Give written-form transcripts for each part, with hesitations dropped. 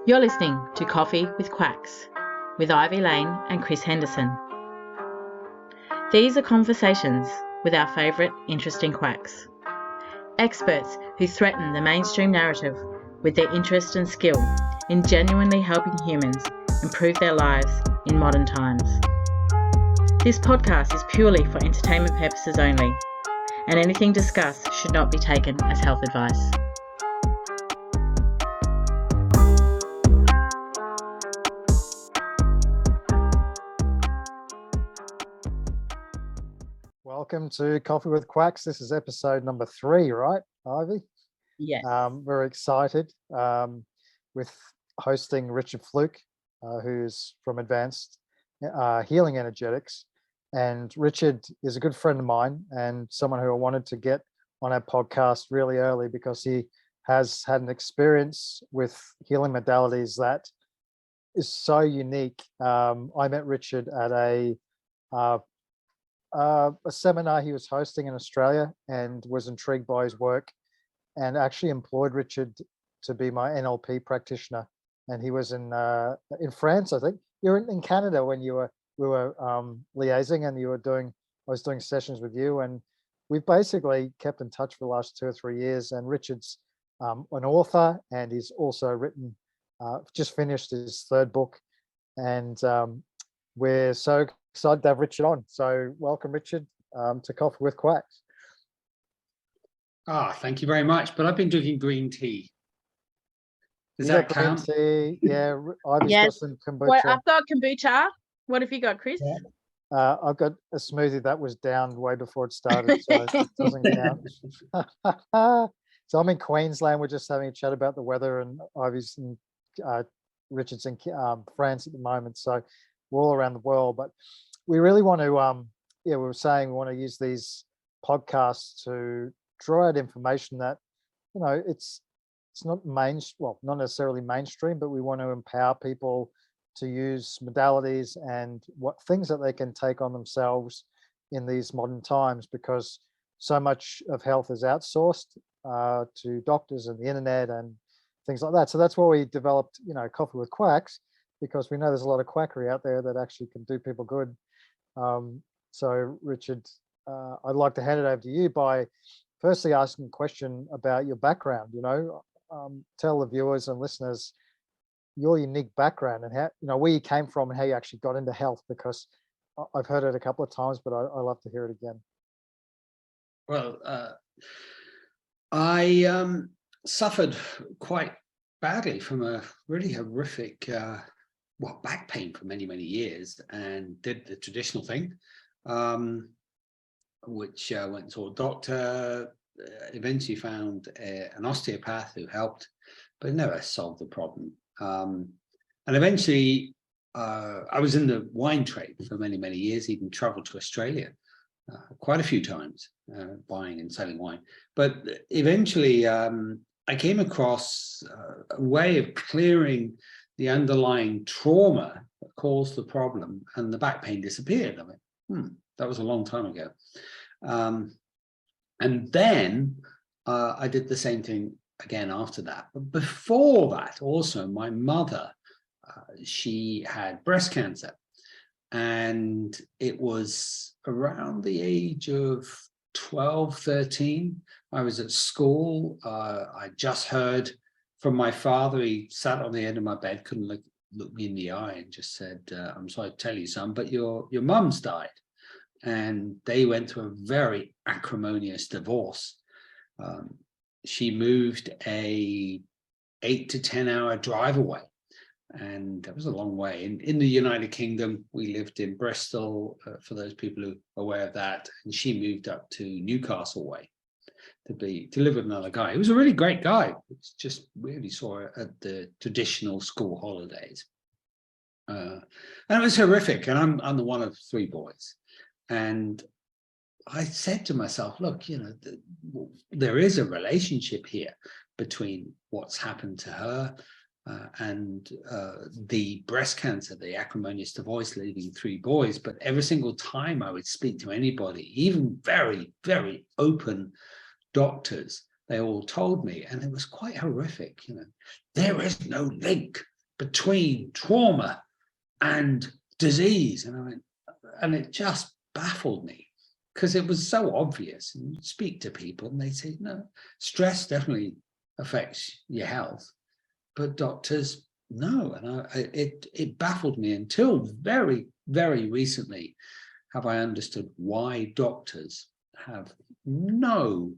You're listening to Coffee with Quacks with Ivy Lane and Chris Henderson. These are conversations with our favourite interesting quacks. Experts who threaten the mainstream narrative with their interest and skill in genuinely helping humans improve their lives in modern times. This podcast is purely for entertainment purposes only, and anything discussed should not be taken as health advice. Welcome to Coffee with Quacks. This is episode number 3, right, Ivy? Yes. Very excited with hosting Richard Flook, who's from Advanced Healing Energetics. And Richard is a good friend of mine and someone who I wanted to get on our podcast really early because he has had an experience with healing modalities that is so unique. I met Richard at a seminar he was hosting in Australia and was intrigued by his work and actually employed Richard to be my NLP practitioner. And he was in France, I think. You're in Canada when we were liaising, and I was doing sessions with you, and we've basically kept in touch for the last 2 or 3 years. And Richard's an author, and he's also written, just finished his 3rd book, and we're so excited to have Richard on. So welcome, Richard, to Coffee with Quacks. Thank you very much. But I've been drinking green tea. Does that count? Green tea, yeah. I've Yes. got some kombucha. Well, I've got kombucha. What have you got, Chris? Yeah. I've got a smoothie that was down way before it started, so it doesn't count. So I'm in Queensland. We're just having a chat about the weather, and Ivy's in Richard's in France at the moment. So we're all around the world, but we really want to, we were saying we want to use these podcasts to draw out information that, it's not not necessarily mainstream, but we want to empower people to use modalities and what things that they can take on themselves in these modern times, because so much of health is outsourced to doctors and the internet and things like that. So that's why we developed, Coffee with Quacks, because we know there's a lot of quackery out there that actually can do people good. So Richard, I'd like to hand it over to you by firstly asking a question about your background. Tell the viewers and listeners your unique background and how, where you came from and how you actually got into health, because I've heard it a couple of times, but I love to hear it again. Well, I suffered quite badly from a really horrific back pain for many, many years, and did the traditional thing, which went to a doctor, eventually found an osteopath who helped, but never solved the problem. And eventually, I was in the wine trade for many, many years, even traveled to Australia quite a few times, buying and selling wine. But eventually, I came across a way of clearing the underlying trauma that caused the problem, and the back pain disappeared. I went, that was a long time ago. And then I did the same thing again after that. But before that, also, my mother, she had breast cancer. And it was around the age of 12, 13. I was at school. I just heard from my father. He sat on the end of my bed, couldn't look me in the eye, and just said, I'm sorry to tell you, son, but your mum's died. And they went through a very acrimonious divorce. She moved a 8 to 10 hour drive away. And that was a long way. In the United Kingdom, we lived in Bristol, for those people who are aware of that. And she moved up to Newcastle way to live with another guy. He was a really great guy. Just really saw her at the traditional school holidays. And it was horrific. And I'm the one of 3 boys. And I said to myself, look, there is a relationship here between what's happened to her and the breast cancer, the acrimonious divorce, leaving 3 boys. But every single time I would speak to anybody, even very, very open doctors, they all told me, and it was quite horrific, there is no link between trauma and disease. And I went, and it just baffled me because it was so obvious. And you speak to people and they say, no, stress definitely affects your health, but doctors, no. And it baffled me until very, very recently have I understood why doctors have no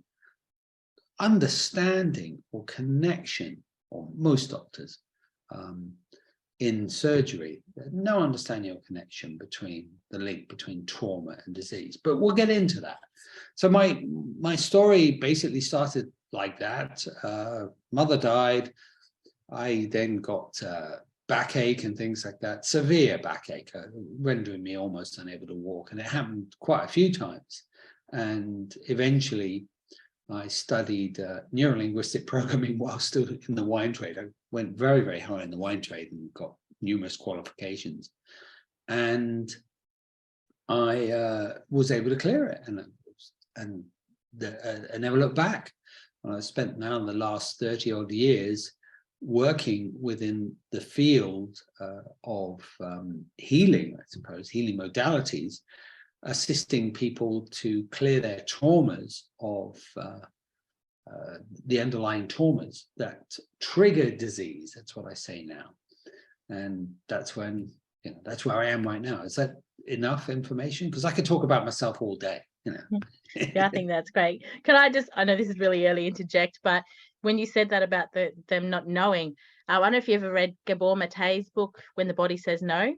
understanding or connection, or most doctors in surgery, no understanding or connection between the link between trauma and disease. But we'll get into that. So my story basically started like that. Mother died. I then got backache and things like that, severe backache, rendering me almost unable to walk. And it happened quite a few times. And eventually I studied neurolinguistic programming while still in the wine trade. I went very, very high in the wine trade and got numerous qualifications. And I was able to clear it, and I never looked back. And I spent now the last 30 odd years working within the field of healing, I suppose, healing modalities, assisting people to clear their traumas of the underlying traumas that trigger disease. That's what I say now. And that's when, that's where I am right now. Is that enough information? Because I could talk about myself all day, Yeah, I think that's great. Can I know this is really early, interject, but when you said that about them not knowing, I wonder if you ever read Gabor Mate's book, When the Body Says No?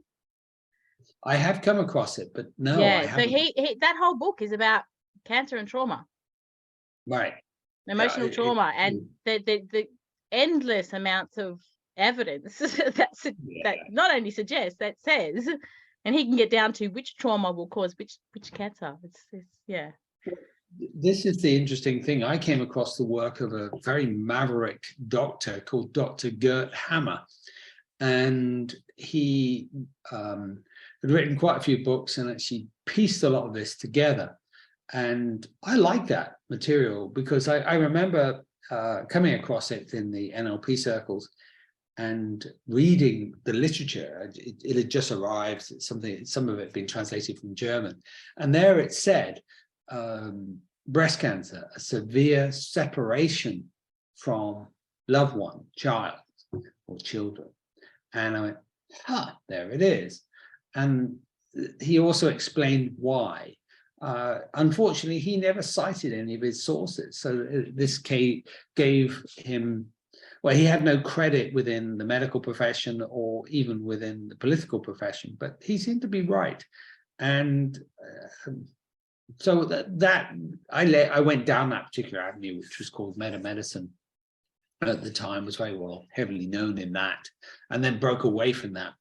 I have come across it, but no, yeah, I haven't. So he that whole book is about cancer and trauma. Right. Emotional trauma, and the endless amounts of evidence that not only suggests, that says, and he can get down to which trauma will cause which cancer. It's yeah. This is the interesting thing. I came across the work of a very maverick doctor called Dr. Gert Hammer, and he had written quite a few books and actually pieced a lot of this together. And I like that material because I remember coming across it in the NLP circles and reading the literature. It had just arrived, some of it had been translated from German. And there it said, breast cancer, a severe separation from loved one, child or children. And I went, there it is. And he also explained why. Unfortunately, he never cited any of his sources. So this gave him, well, he had no credit within the medical profession or even within the political profession, but he seemed to be right. And so that I went down that particular avenue, which was called meta-medicine at the time, was very well heavily known in that, and then broke away from that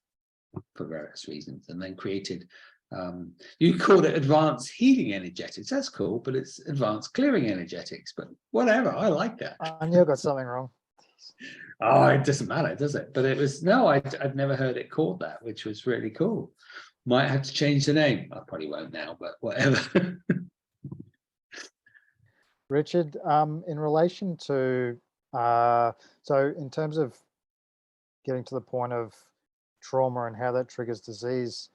for various reasons, and then created, you called it advanced healing energetics. That's cool, but it's advanced clearing energetics, but whatever, I like that. I knew I got something wrong. Oh, it doesn't matter, does it? But it was, no, I'd never heard it called that, which was really cool. Might have to change the name. I probably won't now, but whatever. Richard, in relation to, so in terms of getting to the point of trauma and how that triggers disease,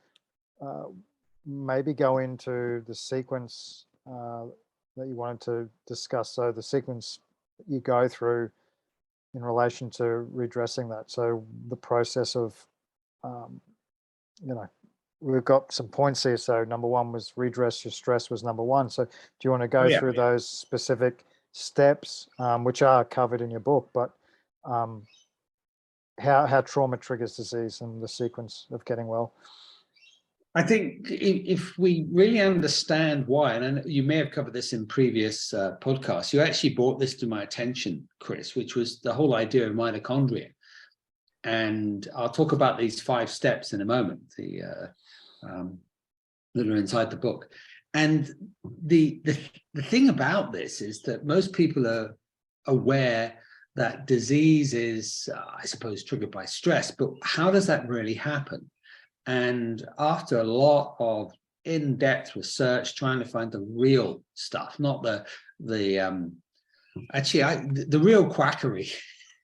maybe go into the sequence that you wanted to discuss. So the sequence you go through in relation to redressing that. So the process of, we've got some points here. So number one was redress your stress was number one. So do you want to go through those specific steps, which are covered in your book, but how trauma triggers disease and the sequence of getting well? I think if we really understand why, and you may have covered this in previous podcasts, you actually brought this to my attention, Chris, which was the whole idea of mitochondria. And I'll talk about these 5 steps in a moment, that are inside the book. And the thing about this is that most people are aware that disease is, I suppose, triggered by stress, but how does that really happen? And after a lot of in-depth research, trying to find the real stuff, not the real quackery,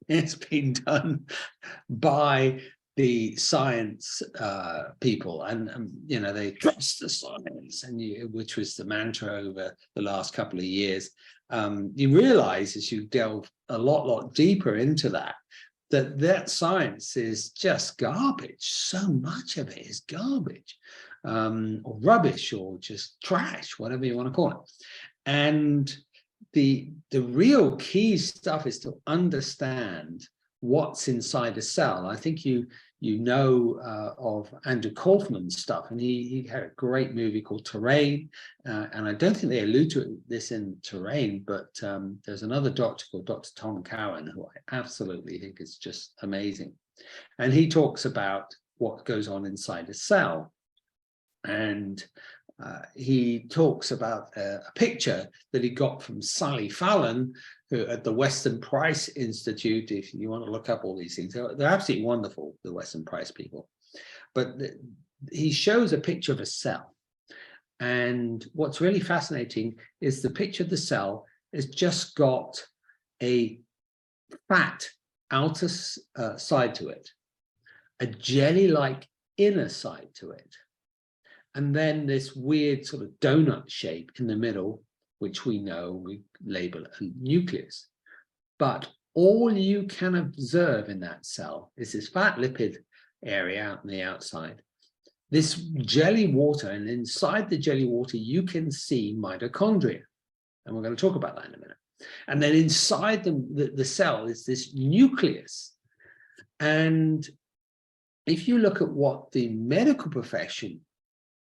it's been done by the science people, and you know, they trust the science, and which was the mantra over the last couple of years. You realize as you delve a lot deeper into that science is just garbage. So much of it is garbage, or rubbish, or just trash, whatever you want to call it. And the real key stuff is to understand what's inside a cell. I think you know of Andrew Kaufman's stuff, and he had a great movie called Terrain, and I don't think they allude to this in Terrain, but there's another doctor called Dr. Tom Cowan, who I absolutely think is just amazing, and he talks about what goes on inside a cell. And he talks about a picture that he got from Sally Fallon, who at the Weston Price Institute. If you want to look up all these things, they're absolutely wonderful, the Weston Price people. But he shows a picture of a cell. And what's really fascinating is the picture of the cell has just got a fat outer side to it, a jelly-like inner side to it, and then this weird sort of donut shape in the middle, which we label a nucleus. But all you can observe in that cell is this fat lipid area out on the outside, this jelly water, and inside the jelly water you can see mitochondria, and we're going to talk about that in a minute. And then inside the cell is this nucleus. And if you look at what the medical profession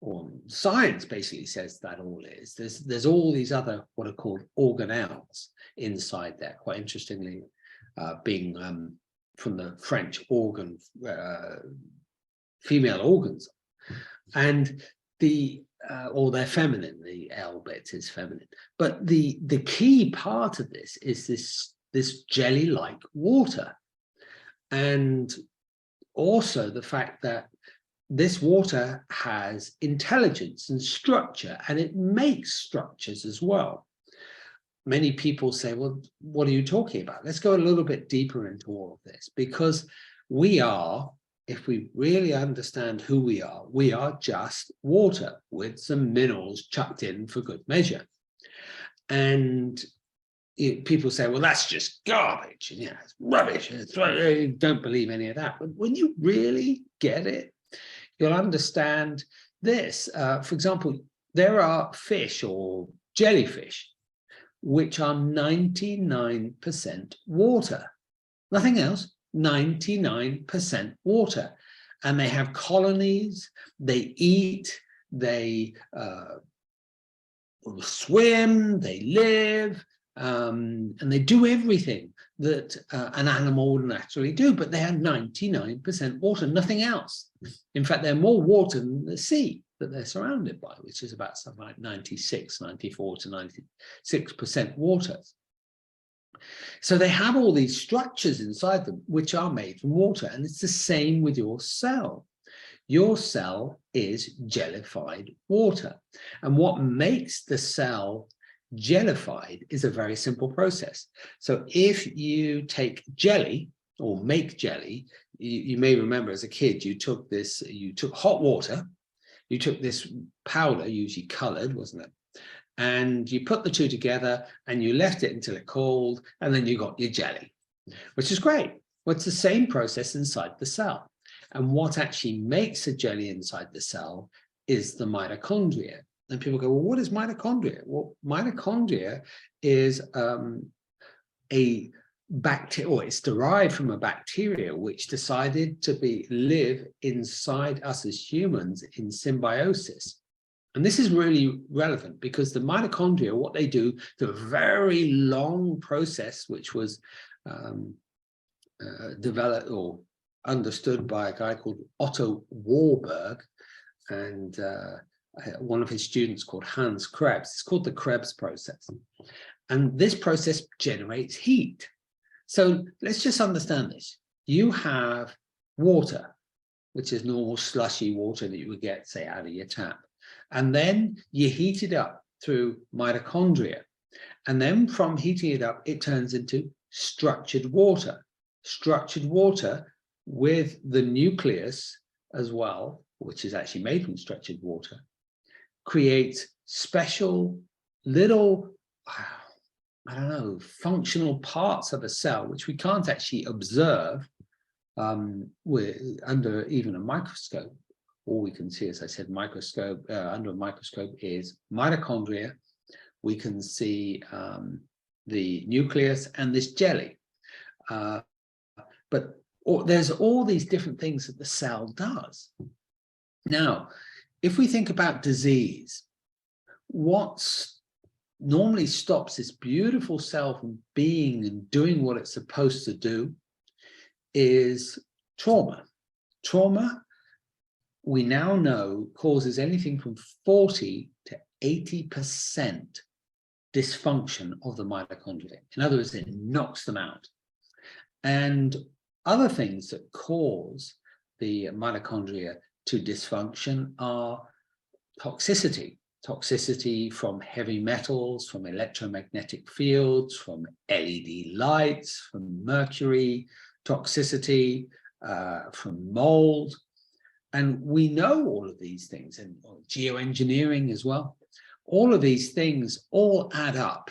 or science basically says that all is, there's all these other what are called organelles inside there, quite interestingly, being from the French organ, female organs, and or they're feminine, the L bit is feminine. But the key part of this is this jelly-like water, and also the fact that this water has intelligence and structure, and it makes structures as well. Many people say, well, what are you talking about? Let's go a little bit deeper into all of this, because we are, if we really understand who we are just water with some minerals chucked in for good measure. And people say, well, that's just garbage, and it's rubbish. I don't believe any of that. But when you really get it, you'll understand this. For example, there are fish or jellyfish which are 99% water, nothing else, 99% water. And they have colonies, they eat, they swim, they live, and they do everything that an animal would naturally do, but they are 99% water, nothing else. In fact, they're more water than the sea that they're surrounded by, which is about something like 94 to 96% water. So they have all these structures inside them which are made from water, and it's the same with your cell. Your cell is jellified water, and what makes the cell jellified is a very simple process. So if you take jelly or make jelly, you may remember as a kid, you took hot water, you took this powder, usually colored, wasn't it? And you put the two together and you left it until it cooled, and then you got your jelly, which is great. Well, it's the same process inside the cell. And what actually makes a jelly inside the cell is the mitochondria. And people go, well, what is mitochondria? Well, mitochondria is a bacteria, or it's derived from a bacteria which decided to live inside us as humans in symbiosis. And this is really relevant because the mitochondria, what they do through a very long process, which was developed or understood by a guy called Otto Warburg, and one of his students called Hans Krebs. It's called the Krebs process. And this process generates heat. So let's just understand this. You have water, which is normal slushy water that you would get, say, out of your tap. And then you heat it up through mitochondria. And then from heating it up, it turns into structured water. Structured water with the nucleus as well, which is actually made from structured water, creates special little, I don't know, functional parts of a cell, which we can't actually observe under even a microscope. All we can see, as I said, under a microscope is mitochondria. We can see the nucleus and this jelly. But there's all these different things that the cell does. Now, if we think about disease, what normally stops this beautiful cell from being and doing what it's supposed to do is trauma. Trauma, we now know, causes anything from 40 to 80% dysfunction of the mitochondria. In other words, it knocks them out. And other things that cause the mitochondria to dysfunction are toxicity. Toxicity from heavy metals, from electromagnetic fields, from LED lights, from mercury, toxicity from mold. And we know all of these things, and geoengineering as well. All of these things all add up,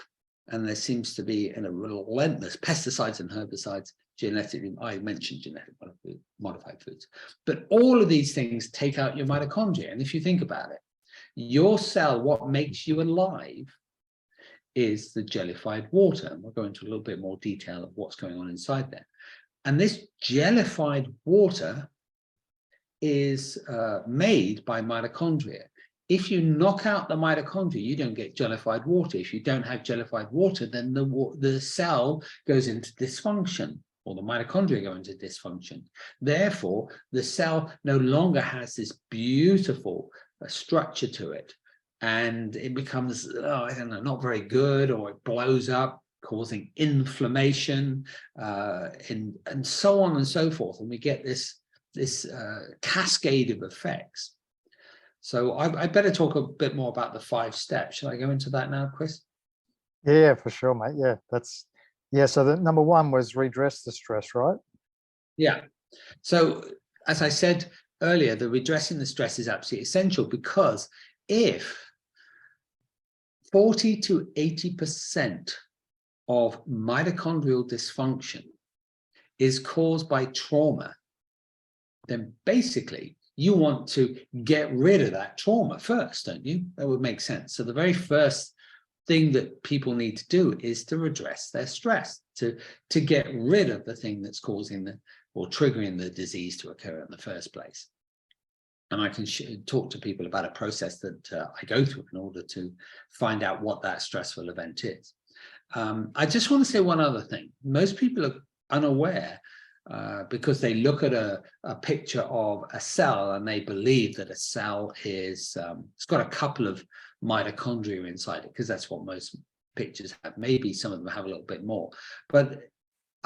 and there seems to be a relentless pesticides and herbicides, genetically, I mentioned genetically modified foods, but all of these things take out your mitochondria. And if you think about it, your cell, what makes you alive is the jellified water. And we'll go into a little bit more detail of what's going on inside there. And this jellified water is made by mitochondria. If you knock out the mitochondria, you don't get jellified water. If you don't have jellified water, then the cell goes into dysfunction, or the mitochondria go into dysfunction. Therefore, the cell no longer has this beautiful structure to it, and it becomes, I don't know, not very good, or it blows up, causing inflammation, and so on and so forth. And we get this cascade of effects. So I better talk a bit more about the 5 steps. Should I go into that now, Chris? Yeah, for sure, mate. Yeah, so the number 1 was redress the stress, right? Yeah. So as I said earlier, the redressing the stress is absolutely essential, because if 40 to 80% of mitochondrial dysfunction is caused by trauma, then basically you want to get rid of that trauma first, don't you? That would make sense. So the very first thing that people need to do is to redress their stress, to get rid of the thing that's causing or triggering the disease to occur in the first place. And I can talk to people about a process that I go through in order to find out what that stressful event is. I just want to say one other thing. Most people are unaware because they look at a picture of a cell and they believe that a cell is, it's got a couple of mitochondria inside it, because that's what most pictures have. Maybe some of them have a little bit more. But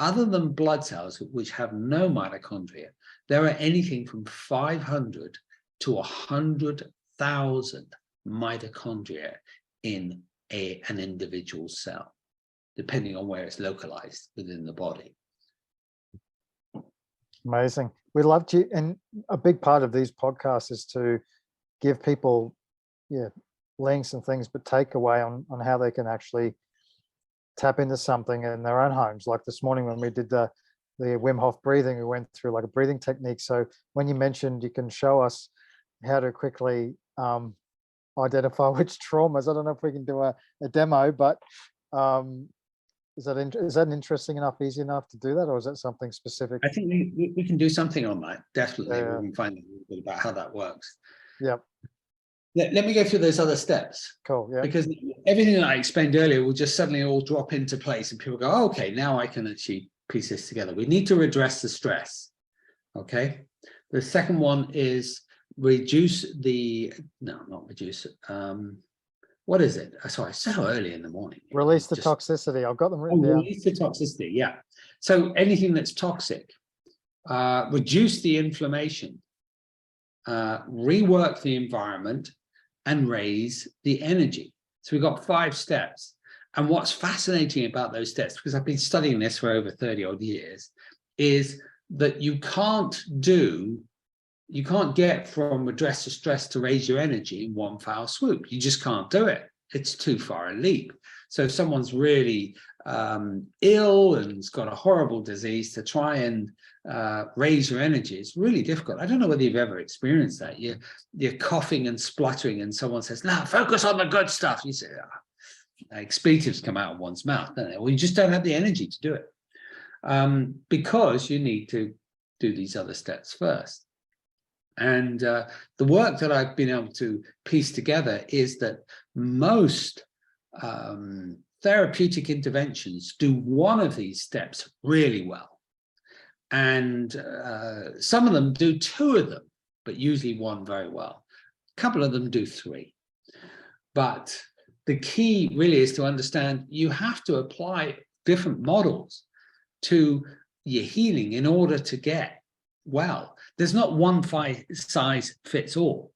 other than blood cells, which have no mitochondria, there are anything from 500 to 100,000 mitochondria in an individual cell, depending on where it's localized within the body. Amazing. We love to, and a big part of these podcasts is to give people, links and things, but takeaway on how they can actually tap into something in their own homes. Like this morning when we did the Wim Hof breathing, we went through like a breathing technique. So when you mentioned you can show us how to quickly identify which traumas, I don't know if we can do a demo, but is that interesting enough, easy enough to do that, or is that something specific? I think we can do something on that, definitely. We can find a little bit about how that works. Yep. Let me go through those other steps. Cool, yeah. Because everything that I explained earlier will just suddenly all drop into place, and people go, oh, okay, now I can actually piece this together. We need to redress the stress, okay? The second one is reduce the, no, not reduce, what is it? Sorry, so early in the morning. Release the toxicity. I've got them written down. Release the toxicity, yeah. So anything that's toxic, reduce the inflammation, rework the environment, and raise the energy. So we've got 5 steps. And what's fascinating about those steps, because I've been studying this for over 30 odd years, is that you can't get from address to stress to raise your energy in one foul swoop. You just can't do it. It's too far a leap. So if someone's really ill and has got a horrible disease, to try and raise your energy, it's really difficult. I don't know whether you've ever experienced that. You're coughing and spluttering and someone says, no, focus on the good stuff. You say, expletives come out of one's mouth, don't they? Well, you just don't have the energy to do it because you need to do these other steps first. And the work that I've been able to piece together is that most therapeutic interventions do one of these steps really well. And some of them do two of them, but usually one very well. A couple of them do three. But the key really is to understand you have to apply different models to your healing in order to get well. There's not one size fits all.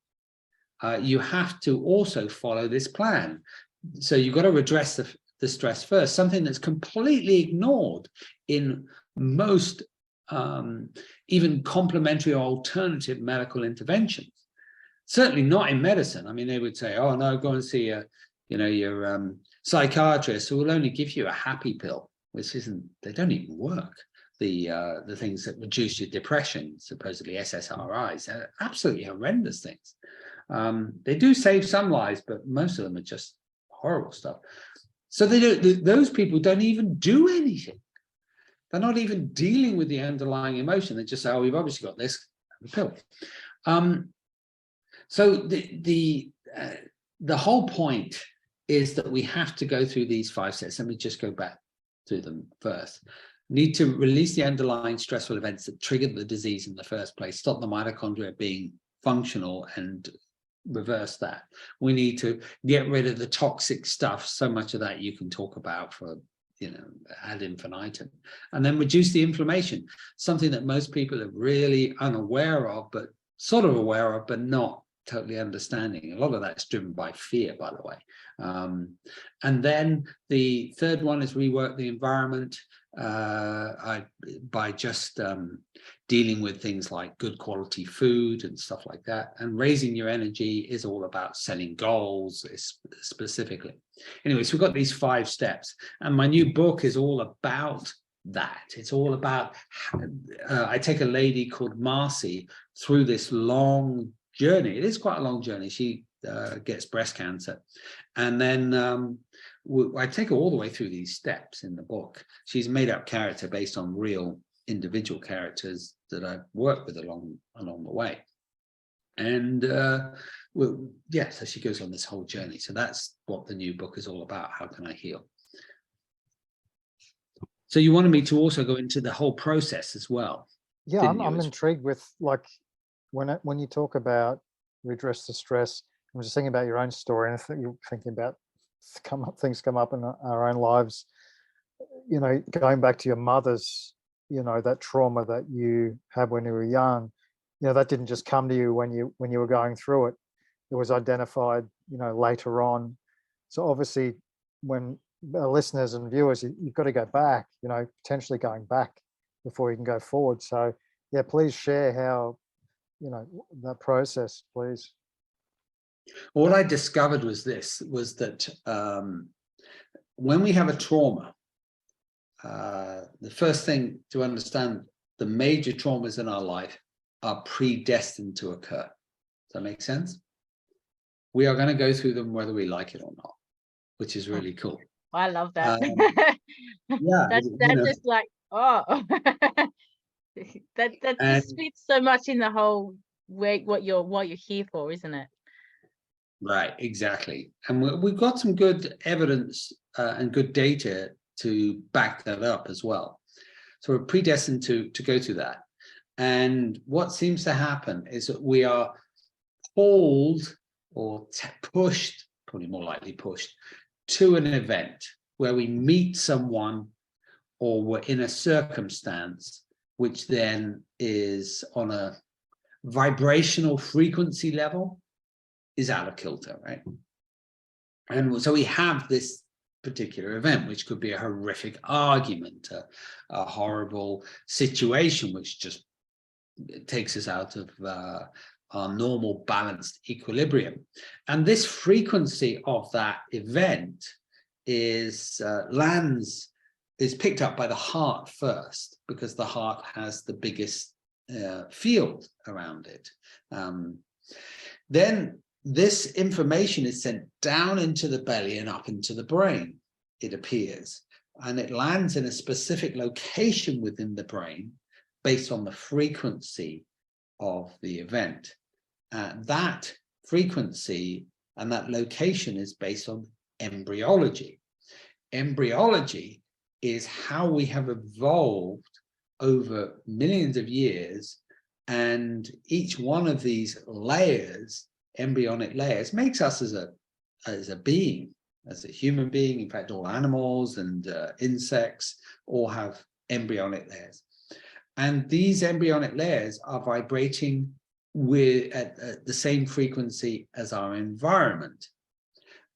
You have to also follow this plan. So you've got to address the stress first, something that's completely ignored in most even complementary or alternative medical interventions. Certainly not in medicine. I mean, they would say, oh no, go and see your psychiatrist who will only give you a happy pill, which isn't, they don't even work. The things that reduce your depression, supposedly SSRIs, are absolutely horrendous things. They do save some lives, but most of them are just horrible stuff. So those people don't even do anything. They're not even dealing with the underlying emotion. They just say, oh, we've obviously got this pill. So the whole point is that we have to go through these 5 steps. Let me just go back through them first. Need to release the underlying stressful events that triggered the disease in the first place, stop the mitochondria being functional and reverse that. We need to get rid of the toxic stuff, so much of that you can talk about for, ad infinitum, and then reduce the inflammation, something that most people are really unaware of, but sort of aware of, but not totally understanding. A lot of that's driven by fear, by the way. And then the third one is rework the environment by just dealing with things like good quality food and stuff like that. And raising your energy is all about setting goals specifically. Anyway, so we've got these 5 steps, and my new book is all about that. It's all about I take a lady called Marcy through this long journey. It is quite a long journey. She gets breast cancer, and then I take her all the way through these steps in the book. She's a made-up character based on real individual characters that I've worked with along the way. And so she goes on this whole journey. So that's what the new book is all about. How can I heal? So you wanted me to also go into the whole process as well. Yeah, I'm intrigued with, like, when you talk about redress the stress, I'm just thinking about your own story, and I think you're thinking about things come up in our own lives, going back to your mother's, that trauma that you had when you were young, that didn't just come to you when you were going through it. It was identified, later on. So obviously, when listeners and viewers, you've got to go back, potentially going back before you can go forward. So yeah, please share how, that process, please. What I discovered was that when we have a trauma, the first thing to understand, the major traumas in our life are predestined to occur. Does that make sense? We are going to go through them whether we like it or not, which is really cool. I love that. Yeah, that's just like, oh, that just fits so much in the whole what you're here for, isn't it? Right, exactly. And we've got some good evidence and good data to back that up as well. So we're predestined to go through that. And what seems to happen is that we are pulled or pushed, probably more likely pushed, to an event where we meet someone or we're in a circumstance which then is on a vibrational frequency level is out of kilter, right? And so we have this particular event, which could be a horrific argument, a horrible situation, which just takes us out of our normal balanced equilibrium. And this frequency of that event is picked up by the heart first, because the heart has the biggest field around it. Then this information is sent down into the belly and up into the brain, it appears, and it lands in a specific location within the brain based on the frequency of the event. That frequency and that location is based on embryology. Embryology is how we have evolved over millions of years, and each one of these layers, embryonic layers, makes us as a being, as a human being. In fact, all animals and insects all have embryonic layers. And these embryonic layers are vibrating at the same frequency as our environment.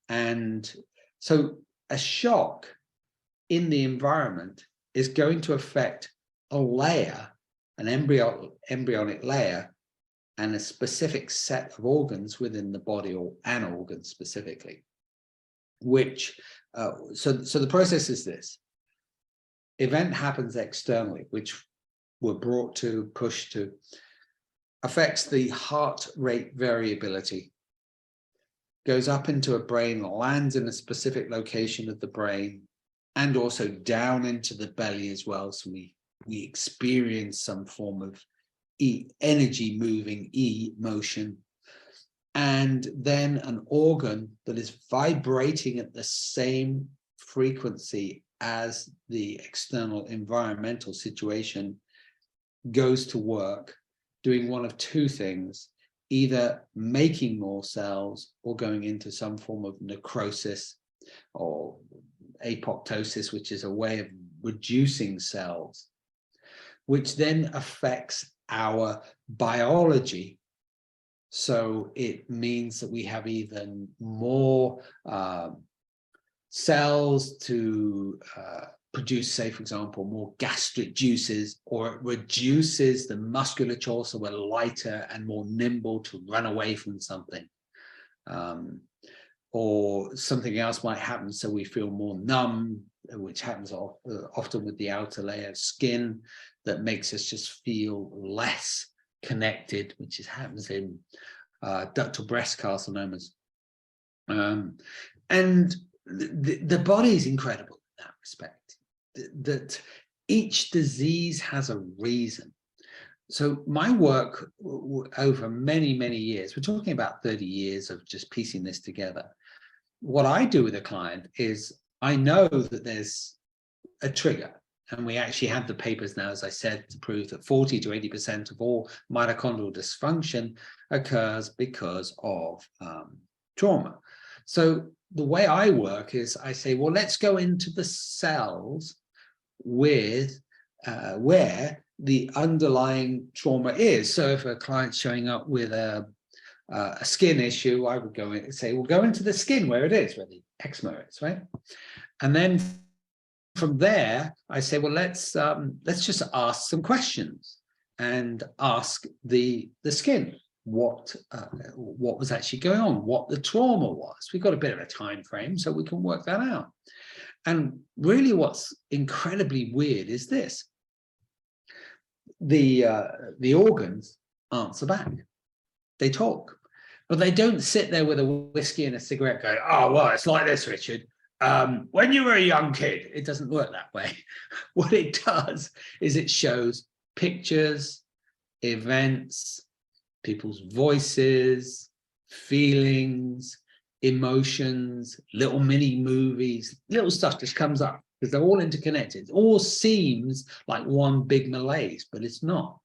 And so a shock in the environment is going to affect a layer, an embryonic layer, and a specific set of organs within the body, or an organ specifically. Which, so the process is this: event happens externally, which we're brought to, pushed to, affects the heart rate variability, goes up into a brain, lands in a specific location of the brain, and also down into the belly as well. So we experience some form of energy moving, motion. And then an organ that is vibrating at the same frequency as the external environmental situation goes to work doing one of two things: either making more cells or going into some form of necrosis or apoptosis, which is a way of reducing cells, which then affects our biology. So it means that we have even more cells to produce, say, for example, more gastric juices, or it reduces the musculature so we're lighter and more nimble to run away from something. Or something else might happen, so we feel more numb, which happens often with the outer layer of skin, that makes us just feel less connected, which happens in ductal breast carcinomas. And the body is incredible in that respect, that each disease has a reason. So my work over many, many years, we're talking about 30 years of just piecing this together. What I do with a client is I know that there's a trigger, and we actually have the papers now, as I said, to prove that 40 to 80% of all mitochondrial dysfunction occurs because of trauma. So the way I work is I say, well, let's go into the cells with where the underlying trauma is. So if a client's showing up with a skin issue, I would go in and say, well, go into the skin where it is, where the eczema is, right? And then from there, I say, well, let's just ask some questions and ask the skin what was actually going on, what the trauma was. We've got a bit of a time frame, so we can work that out. And really what's incredibly weird is this: the organs answer back. They talk, but they don't sit there with a whiskey and a cigarette going, oh, well, it's like this, Richard. When you were a young kid, it doesn't work that way. What it does is it shows pictures, events, people's voices, feelings, emotions, little mini movies, little stuff just comes up because they're all interconnected. It all seems like one big malaise, but it's not.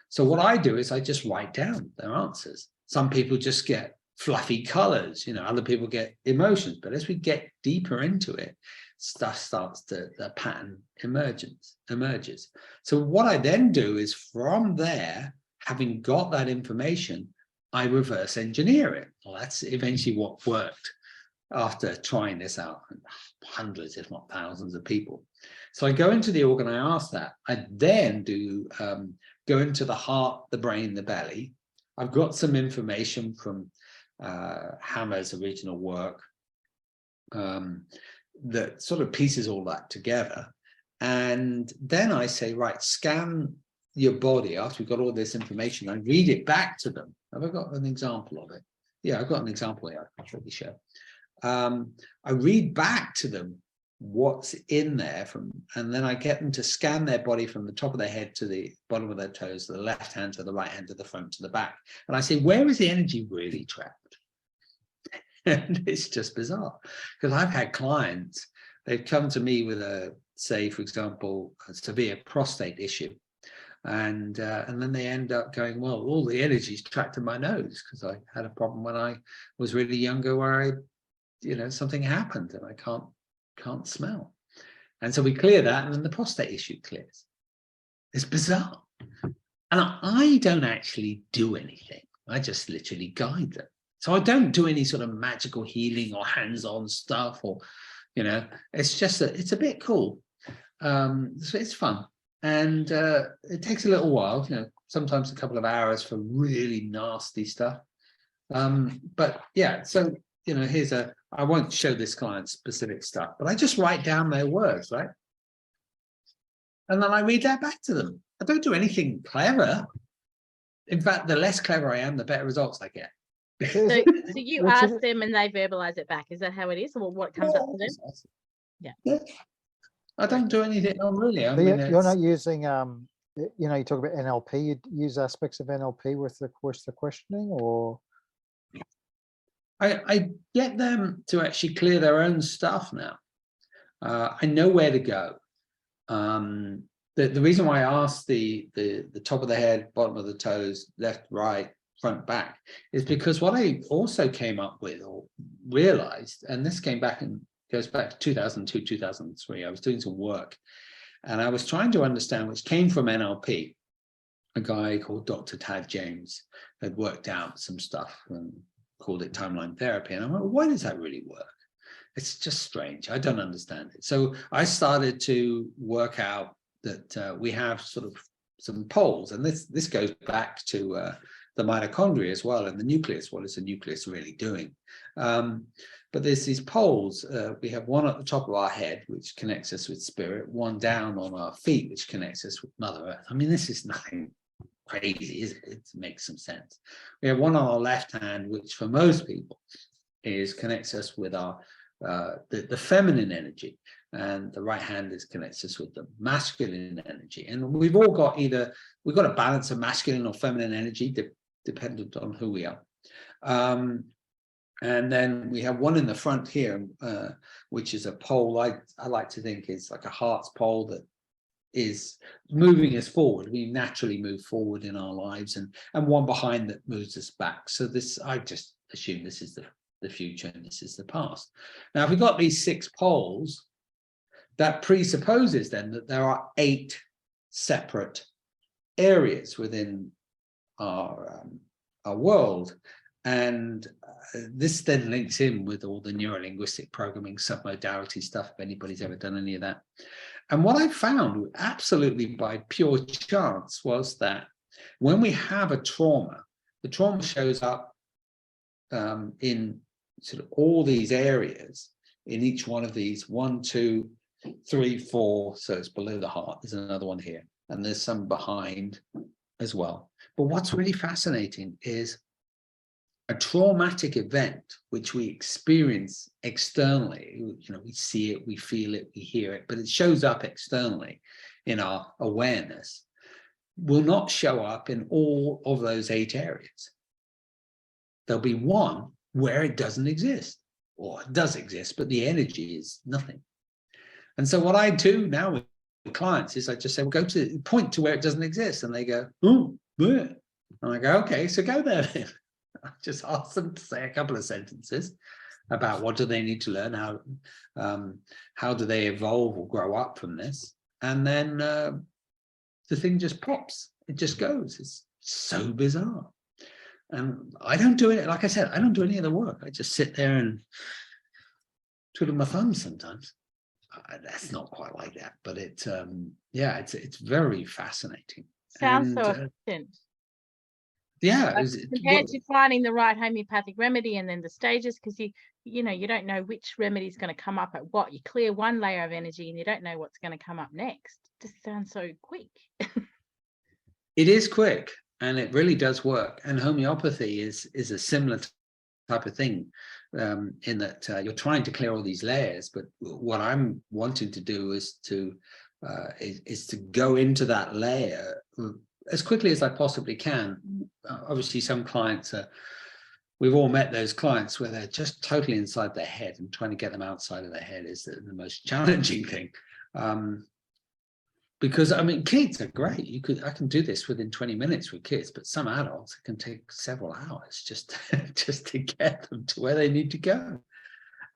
So what I do is I just write down their answers. Some people just get fluffy colors, other people get emotions, but as we get deeper into it, stuff starts to, the pattern emerges. So what I then do is, from there, having got that information, I reverse engineer it. Well, that's eventually what worked after trying this out, hundreds, if not thousands of people. So I go into the organ, I ask that. I then do go into the heart, the brain, the belly. I've got some information from Hammer's original work that sort of pieces all that together. And then I say, right, scan your body. After we've got all this information, I read it back to them. Have I got an example of it? Yeah, I've got an example here. I can quickly show. I read back to them what's in there and then I get them to scan their body from the top of their head to the bottom of their toes, to the left hand, to the right hand, to the front, to the back. And I say, where is the energy really trapped? And it's just bizarre, because I've had clients, they've come to me with a, say, for example, a severe prostate issue. And then they end up going, well, all the energy's trapped in my nose because I had a problem when I was really younger where something happened and I can't smell. And so we clear that, and then the prostate issue clears. It's bizarre. And I don't actually do anything. I just literally guide them. So I don't do any sort of magical healing or hands-on stuff, or, it's just that it's a bit cool. So it's fun. And it takes a little while, sometimes a couple of hours for really nasty stuff. But yeah, so, I won't show this client specific stuff, but I just write down their words, right? And then I read that back to them. I don't do anything clever. In fact, the less clever I am, the better results I get. So you ask them and they verbalize it back. Is that how it is, or what comes up to them? Yeah. I don't do anything. Oh, really? I mean, you're not using, you talk about NLP. You use aspects of NLP with the questioning, or? I get them to actually clear their own stuff now. I know where to go. The reason why I asked the top of the head, bottom of the toes, left, right, front, back, is because what I also came up with or realized, and this goes back to 2002, 2003, I was doing some work and I was trying to understand, which came from NLP. A guy called Dr. Tad James had worked out some stuff and called it timeline therapy. And I'm like, why does that really work? It's just strange. I don't understand it. So I started to work out that we have sort of some poles, and this goes back to the mitochondria as well, and the nucleus. What is the nucleus really doing? But there's these poles. We have one at the top of our head, which connects us with spirit, one down on our feet, which connects us with Mother Earth. I mean, this is nothing crazy, is it? It makes some sense. We have one on our left hand, which for most people connects us with our the feminine energy, and the right hand connects us with the masculine energy. And we've all got we've got a balance of masculine or feminine energy dependent on who we are. And then we have one in the front here, which is a pole I like to think is like a heart's pole that is moving us forward. We naturally move forward in our lives, and one behind that moves us back. So I just assume this is the future and this is the past. Now, if we've got these 6 poles, that presupposes then that there are 8 separate areas within our world. And this then links in with all the neuro-linguistic programming, submodality stuff, if anybody's ever done any of that. And what I found absolutely by pure chance was that when we have a trauma, the trauma shows up in sort of all these areas, in each one of these 1, 2, 3, 4. So it's below the heart. There's another one here, and there's some behind as well. But what's really fascinating is a traumatic event which we experience externally. We see it, we feel it, we hear it, but it shows up externally in our awareness, will not show up in all of those 8 areas. There'll be one where it doesn't exist, or it does exist, but the energy is nothing. And so what I do now with clients is I just say, well, point to where it doesn't exist. And they go, oh, where? And I go, okay, so go there then. I just ask them to say a couple of sentences about what do they need to learn, how do they evolve or grow up from this. And then the thing just pops, it just goes. It's so bizarre. And I don't do it, like I said, I don't do any of the work. I just sit there and twiddle my thumbs sometimes. That's not quite like that, but yeah, it's very fascinating. Sounds And so efficient. yeah, Compared to finding the right homeopathic remedy and then the stages, because you know, you don't know which remedy is going to come up at what. You clear one layer of energy and you don't know what's going to come up next. It just sounds so quick. It is quick, and it really does work. And homeopathy is a similar type of thing, in that you're trying to clear all these layers. But what I'm wanting to do is to go into that layer as quickly as I possibly can. Obviously, some clients we've all met those clients where they're just totally inside their head, and trying to get them outside of their head is the most challenging thing. Because I mean, kids are great. I can do this within 20 minutes with kids, but some adults, it can take several hours just to get them to where they need to go.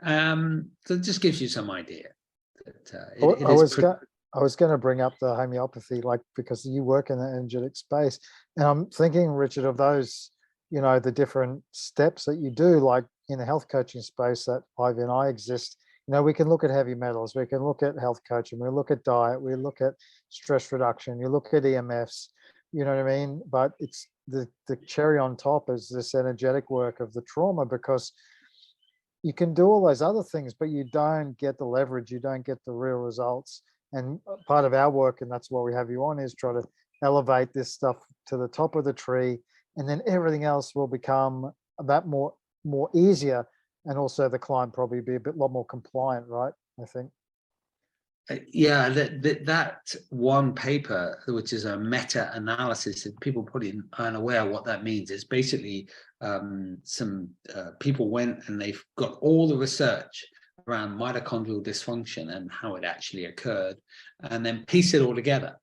So it just gives you some idea that I was going to bring up the homeopathy, like, because you work in the energetic space, and I'm thinking, Richard, of those, you know, the different steps that you do, like in the health coaching space that Ivy and I exist. You know, we can look at heavy metals, we can look at health coaching, we look at diet, we look at stress reduction, you look at EMFs, you know what I mean? But it's the cherry on top is this energetic work of the trauma, because you can do all those other things, but you don't get the leverage, you don't get the real results. And part of our work, and that's why we have you on, is try to elevate this stuff to the top of the tree, and then everything else will become that more easier, and also the client probably be a lot more compliant, right? I think. Yeah, that one paper, which is a meta-analysis, and people probably aren't aware what that means. It's basically some people went and they've got all the research around mitochondrial dysfunction and how it actually occurred, and then piece it all together.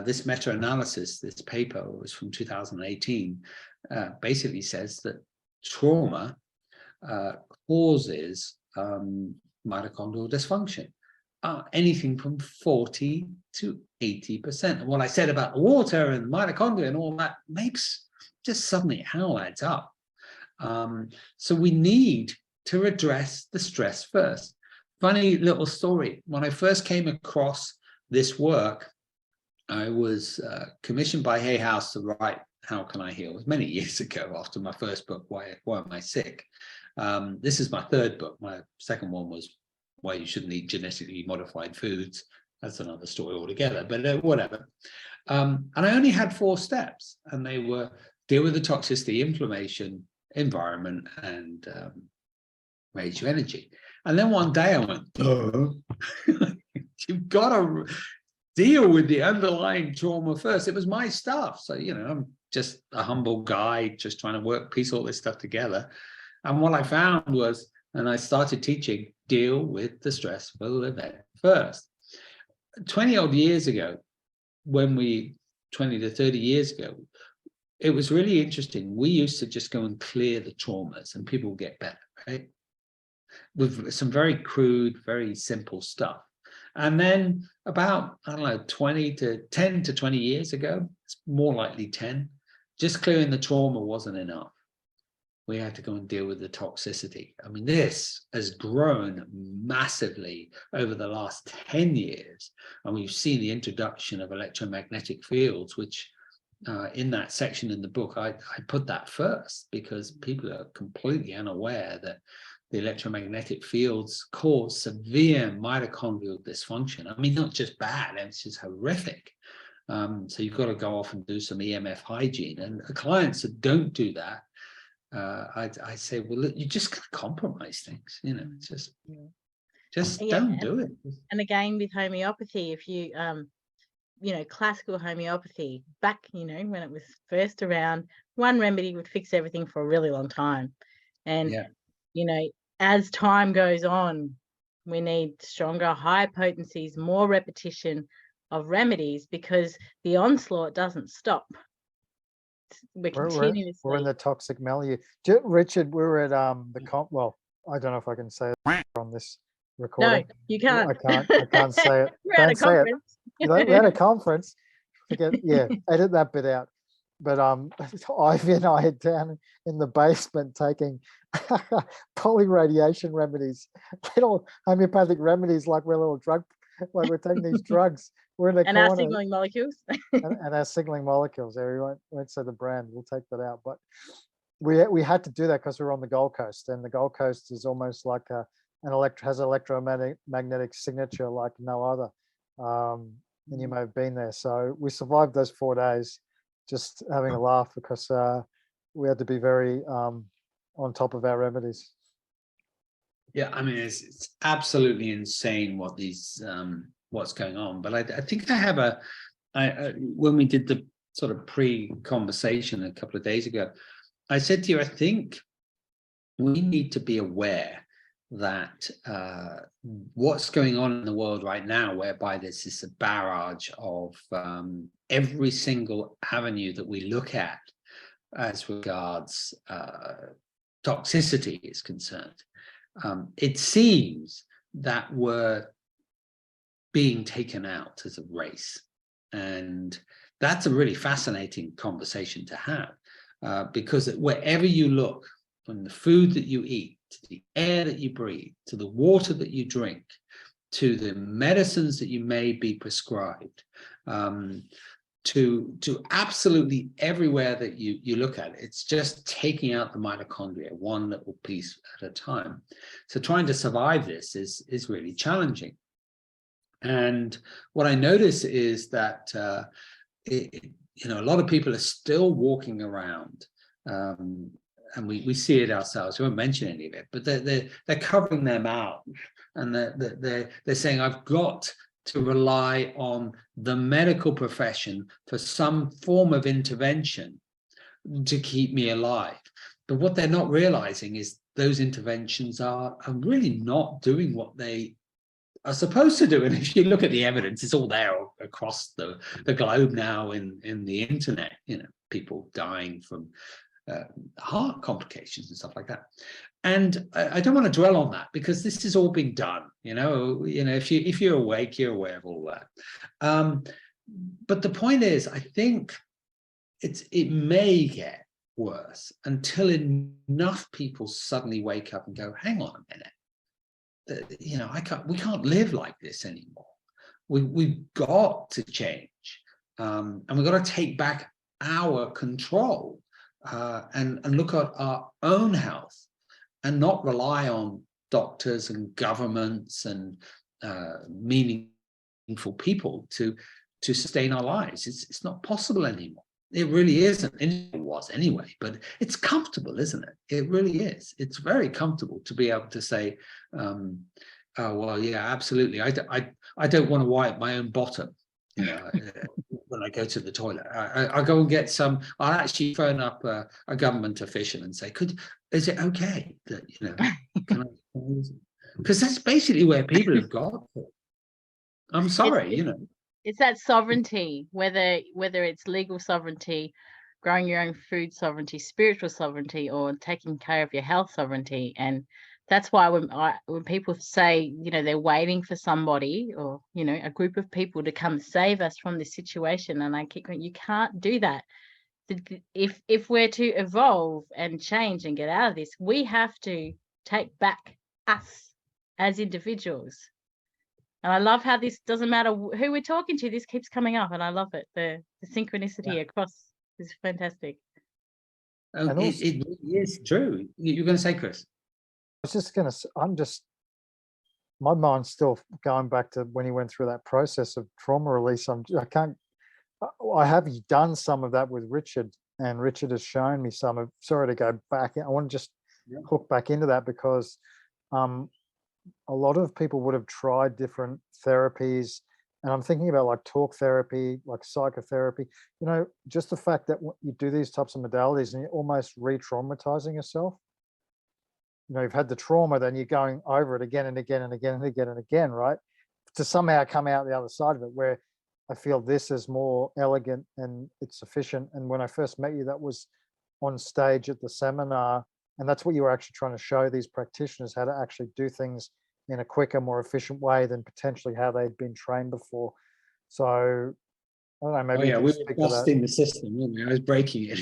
This meta-analysis, this paper was from 2018, basically says that trauma causes mitochondrial dysfunction. Anything from 40 to 80%. And what I said about the water and mitochondria and all that makes just suddenly it all adds up. So we need to address the stress first. Funny little story. When I first came across this work, I was commissioned by Hay House to write How Can I Heal? It was many years ago after my first book, Why Am I Sick? This is my third book. My second one was Why You Shouldn't Eat Genetically Modified Foods. That's another story altogether, but whatever. And I only had 4 steps, and they were deal with the toxicity, inflammation, environment, and raise your energy. And then one day I went, duh. You've got to deal with the underlying trauma first. It was my stuff. So, you know, I'm just a humble guy just trying to piece all this stuff together. And what I found was, and I started teaching, deal with the stressful event first. 20 odd years ago, 20 to 30 years ago, it was really interesting. We used to just go and clear the traumas and people would get better, right? With some very crude, very simple stuff. And then about, I don't know, 10 to 20 years ago, it's more likely 10, just clearing the trauma wasn't enough. We had to go and deal with the toxicity. I mean, this has grown massively over the last 10 years. And we've seen the introduction of electromagnetic fields, which in that section in the book, I put that first because people are completely unaware that the electromagnetic fields cause severe mitochondrial dysfunction. I mean, not just bad, it's just horrific. So you've got to go off and do some EMF hygiene. And the clients that don't do that, I say, well, look, you just gotta compromise things, you know, just don't do it. And again, with homeopathy, if you, you know, classical homeopathy, back, you know, when it was first around, one remedy would fix everything for a really long time. And, you know, as time goes on, we need stronger, high potencies, more repetition of remedies because the onslaught doesn't stop. We're in the toxic milieu. Richard, we were at well, I don't know if I can say it on this recording. No, you can't. I can't say it. We're at a conference. We're at a conference. Edit that bit out. but Ivy and I are down in the basement taking polyradiation remedies, little homeopathic remedies, like we're taking these drugs. We're in the And our corner, signaling molecules. and our signaling molecules. There, we won't say the brand. We'll take that out. But we had to do that because we were on the Gold Coast, and the Gold Coast is almost like has an electromagnetic signature like no other. And you may have been there. So we survived those 4 days, just having a laugh, because we had to be very on top of our remedies. Yeah, I mean, it's absolutely insane what what's going on. But I think I have when we did the sort of pre-conversation a couple of days ago, I said to you, I think we need to be aware that what's going on in the world right now, whereby there's this barrage of every single avenue that we look at as regards toxicity is concerned, it seems that we're being taken out as a race. And that's a really fascinating conversation to have, because wherever you look, from the food that you eat, to the air that you breathe, to the water that you drink, to the medicines that you may be prescribed, to absolutely everywhere that you look at, it's just taking out the mitochondria, one little piece at a time. So trying to survive this is really challenging. And what I notice is that a lot of people are still walking around, and we see it ourselves. We won't mention any of it, but they're covering their mouth, and they're saying, I've got to rely on the medical profession for some form of intervention to keep me alive. But what they're not realizing is those interventions are really not doing what they are supposed to do. And if you look at the evidence, it's all there across the globe now in the internet, people dying from heart complications and stuff like that. And I don't want to dwell on that, because this is all being done. If you're awake, you're aware of all that. But the point is, I think it may get worse until enough people suddenly wake up and go, hang on a minute. We can't live like this anymore. We've got to change, and we've got to take back our control, and look at our own health, and not rely on doctors and governments and meaningful people to sustain our lives. It's not possible anymore. It really isn't. It was anyway, but it's comfortable, isn't it? It really is. It's very comfortable to be able to say, oh, well, yeah, absolutely. I don't want to wipe my own bottom, when I go to the toilet. I go and get some. I'll actually phone up a government official and say, is it okay that, can I use it? Because that's basically where people have got to. I'm sorry, It's that sovereignty, whether it's legal sovereignty, growing your own food sovereignty, spiritual sovereignty, or taking care of your health sovereignty. And that's why when people say, they're waiting for somebody, or, a group of people to come save us from this situation, and I keep going, you can't do that. If we're to evolve and change and get out of this, we have to take back us as individuals. And I love how this doesn't matter who we're talking to, this keeps coming up, and I love it. The synchronicity across is fantastic. And it is true. You're going to say, Chris? I was just going to, my mind's still going back to when he went through that process of trauma release. I have done some of that with Richard, and Richard has shown me some of, sorry to go back. I want to just hook back into that, because a lot of people would have tried different therapies, and I'm thinking about like talk therapy, like psychotherapy, just the fact that you do these types of modalities and you're almost re-traumatizing yourself. You've had the trauma, then you're going over it again and again and again and again and again, right? To somehow come out the other side of it, where I feel this is more elegant and it's sufficient. And when I first met you, that was on stage at the seminar, and that's what you were actually trying to show these practitioners, how to actually do things in a quicker, more efficient way than potentially how they'd been trained before. So don't know, maybe Oh you yeah, can we speak were to that. busting the system, weren't we? I was breaking it.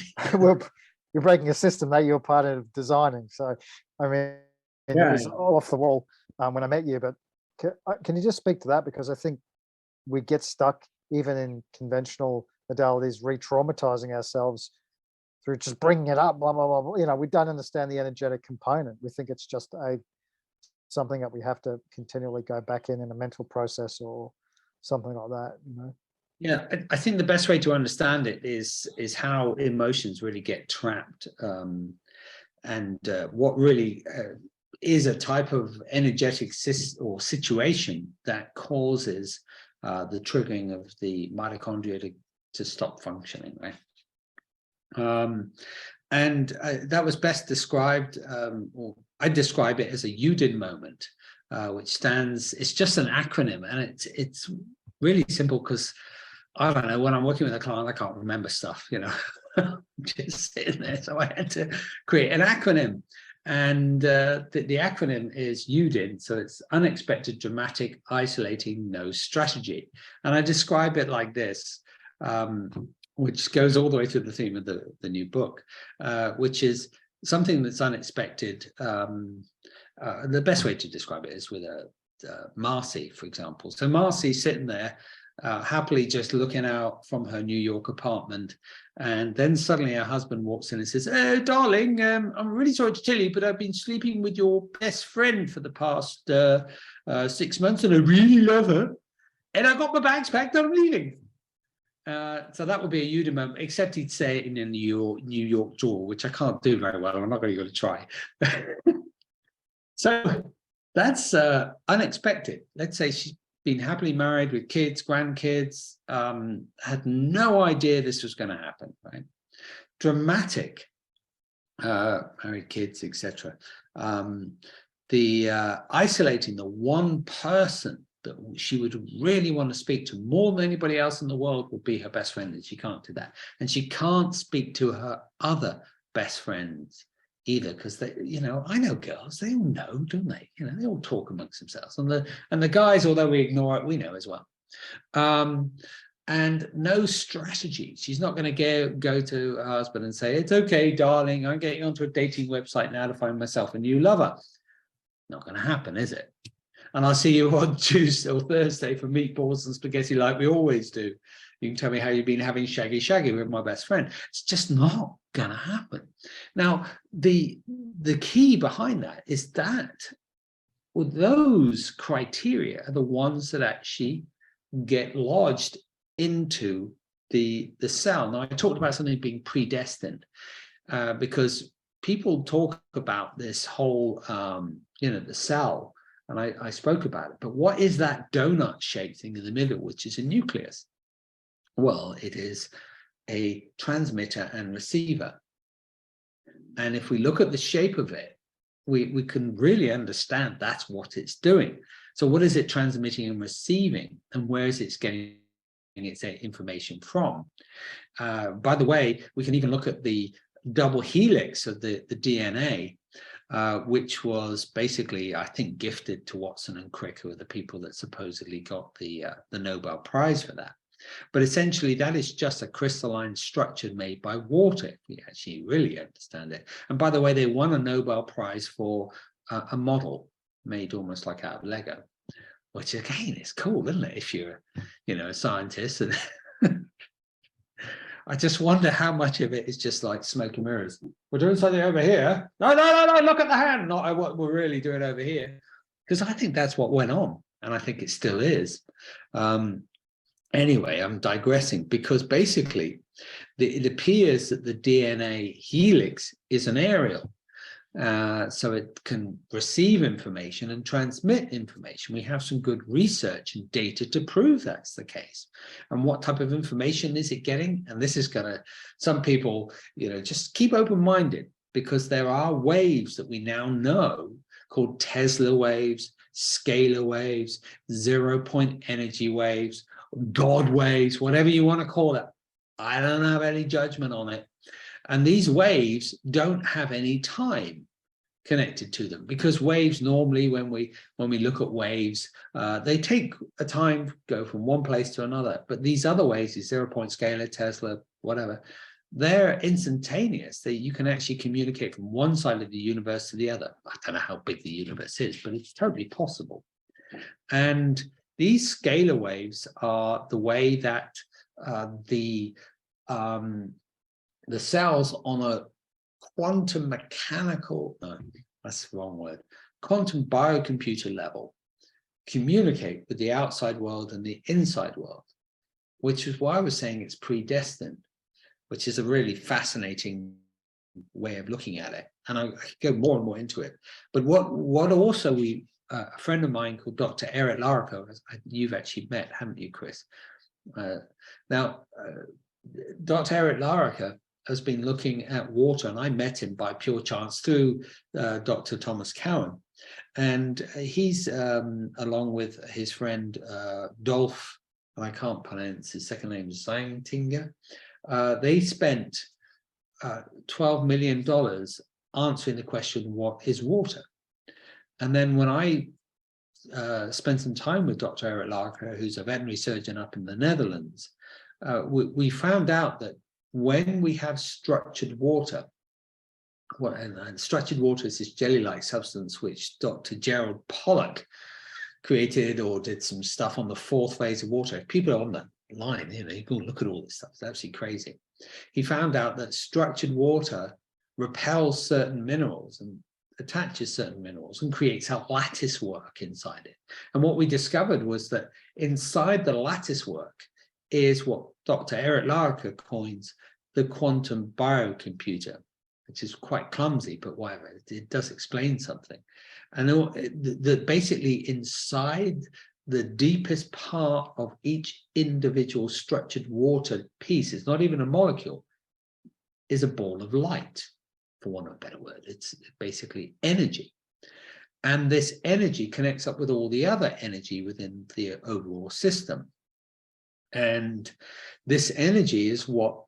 You're breaking a system that you're part of designing. So, I mean, it Yeah. was all off the wall when I met you. But can you just speak to that? Because I think we get stuck even in conventional modalities, re-traumatizing ourselves through just bringing it up, blah, blah, blah, blah. You know, we don't understand the energetic component. We think it's just something that we have to continually go back in a mental process or something like that, you know? Yeah, I think the best way to understand it is how emotions really get trapped, and what really is a type of energetic situation that causes the triggering of the mitochondria to stop functioning, right? And that was best described, or I describe it as a UDIN moment, which stands, it's just an acronym, and it's really simple because I don't know, when I'm working with a client, I can't remember stuff, you know, just sitting there. So I had to create an acronym. And the acronym is UDIN. So it's unexpected, dramatic, isolating, no strategy. And I describe it like this, which goes all the way through the theme of the new book, which is something that's unexpected. The best way to describe it is with Marcy, for example. So Marcy's sitting there, happily just looking out from her New York apartment, and then suddenly her husband walks in and says, "Oh, darling, I'm really sorry to tell you, but I've been sleeping with your best friend for the past 6 months, and I really love her, and I got my bags packed and I'm leaving." So that would be a UDIN moment, except he'd say it in a New York drawl, which I can't do very well. I'm not going to try. So that's unexpected. Let's say she's been happily married with kids, grandkids, had no idea this was going to happen, right? Dramatic, married kids, etc. The isolating the one person that she would really want to speak to more than anybody else in the world would be her best friend, and she can't do that. And she can't speak to her other best friends either, because they, you know, I know girls, they all know, don't they? You know, they all talk amongst themselves, and the guys, although we ignore it, we know as well. And no strategy. She's not going to go to her husband and say, "It's okay, darling, I'm getting onto a dating website now to find myself a new lover." Not going to happen, is it? And I'll see you on Tuesday or Thursday for meatballs and spaghetti like we always do. You can tell me how you've been having shaggy with my best friend. It's just not going to happen. Now, the key behind that is that, well, those criteria are the ones that actually get lodged into the cell. Now, I talked about something being predestined, because people talk about this whole, the cell, and I spoke about it. But what is that donut-shaped thing in the middle, which is a nucleus? Well, it is a transmitter and receiver. And if we look at the shape of it, we can really understand that's what it's doing. So what is it transmitting and receiving, and where is it getting its information from? By the way, we can even look at the double helix of the DNA, which was basically, I think, gifted to Watson and Crick, who are the people that supposedly got the Nobel Prize for that. But essentially, that is just a crystalline structure made by water, if we actually really understand it. And by the way, they won a Nobel Prize for a model made almost like out of Lego, which again is cool, isn't it? If you're, a scientist. And I just wonder how much of it is just like smoke and mirrors. We're doing something over here. No, look at the hand. Not what we're really doing over here. Because I think that's what went on. And I think it still is. Anyway, I'm digressing, because basically it appears that the DNA helix is an aerial. So it can receive information and transmit information. We have some good research and data to prove that's the case. And what type of information is it getting? And this is gonna, some people, just keep open-minded, because there are waves that we now know called Tesla waves, scalar waves, 0-point energy waves, God waves, whatever you want to call it. I don't have any judgment on it. And these waves don't have any time. connected to them, because waves normally, when we look at waves, they take a time, go from one place to another. But these other waves, these 0-point scalar, Tesla, whatever, they're instantaneous. You can actually communicate from one side of the universe to the other. I don't know how big the universe is, but it's totally possible. And these scalar waves are the way that the cells on a quantum mechanical, no, that's the wrong word, quantum biocomputer level communicate with the outside world and the inside world, which is why I was saying it's predestined, which is a really fascinating way of looking at it. And I could go more and more into it. But what also a friend of mine called Dr. Eric Larico, you've actually met, haven't you, Chris? Now, Dr. Eric Larico has been looking at water, and I met him by pure chance through Dr. Thomas Cowan. And he's, along with his friend Dolph, and I can't pronounce his second name, Zeintinger, they spent $12 million answering the question, what is water? And then when I spent some time with Dr. Eric Larker, who's a veterinary surgeon up in the Netherlands, we found out that when we have structured water, and structured water is this jelly-like substance which Dr. Gerald Pollack created or did some stuff on the 4th phase of water. If people are on that line, you can look at all this stuff. It's absolutely crazy. He found out that structured water repels certain minerals and attaches certain minerals and creates a lattice work inside it. And what we discovered was that inside the lattice work is what Dr. Eric Larker coins the quantum biocomputer, which is quite clumsy, but whatever, it does explain something. And basically inside the deepest part of each individual structured water piece, it's not even a molecule, is a ball of light, for want of a better word. It's basically energy. And this energy connects up with all the other energy within the overall system. And this energy is what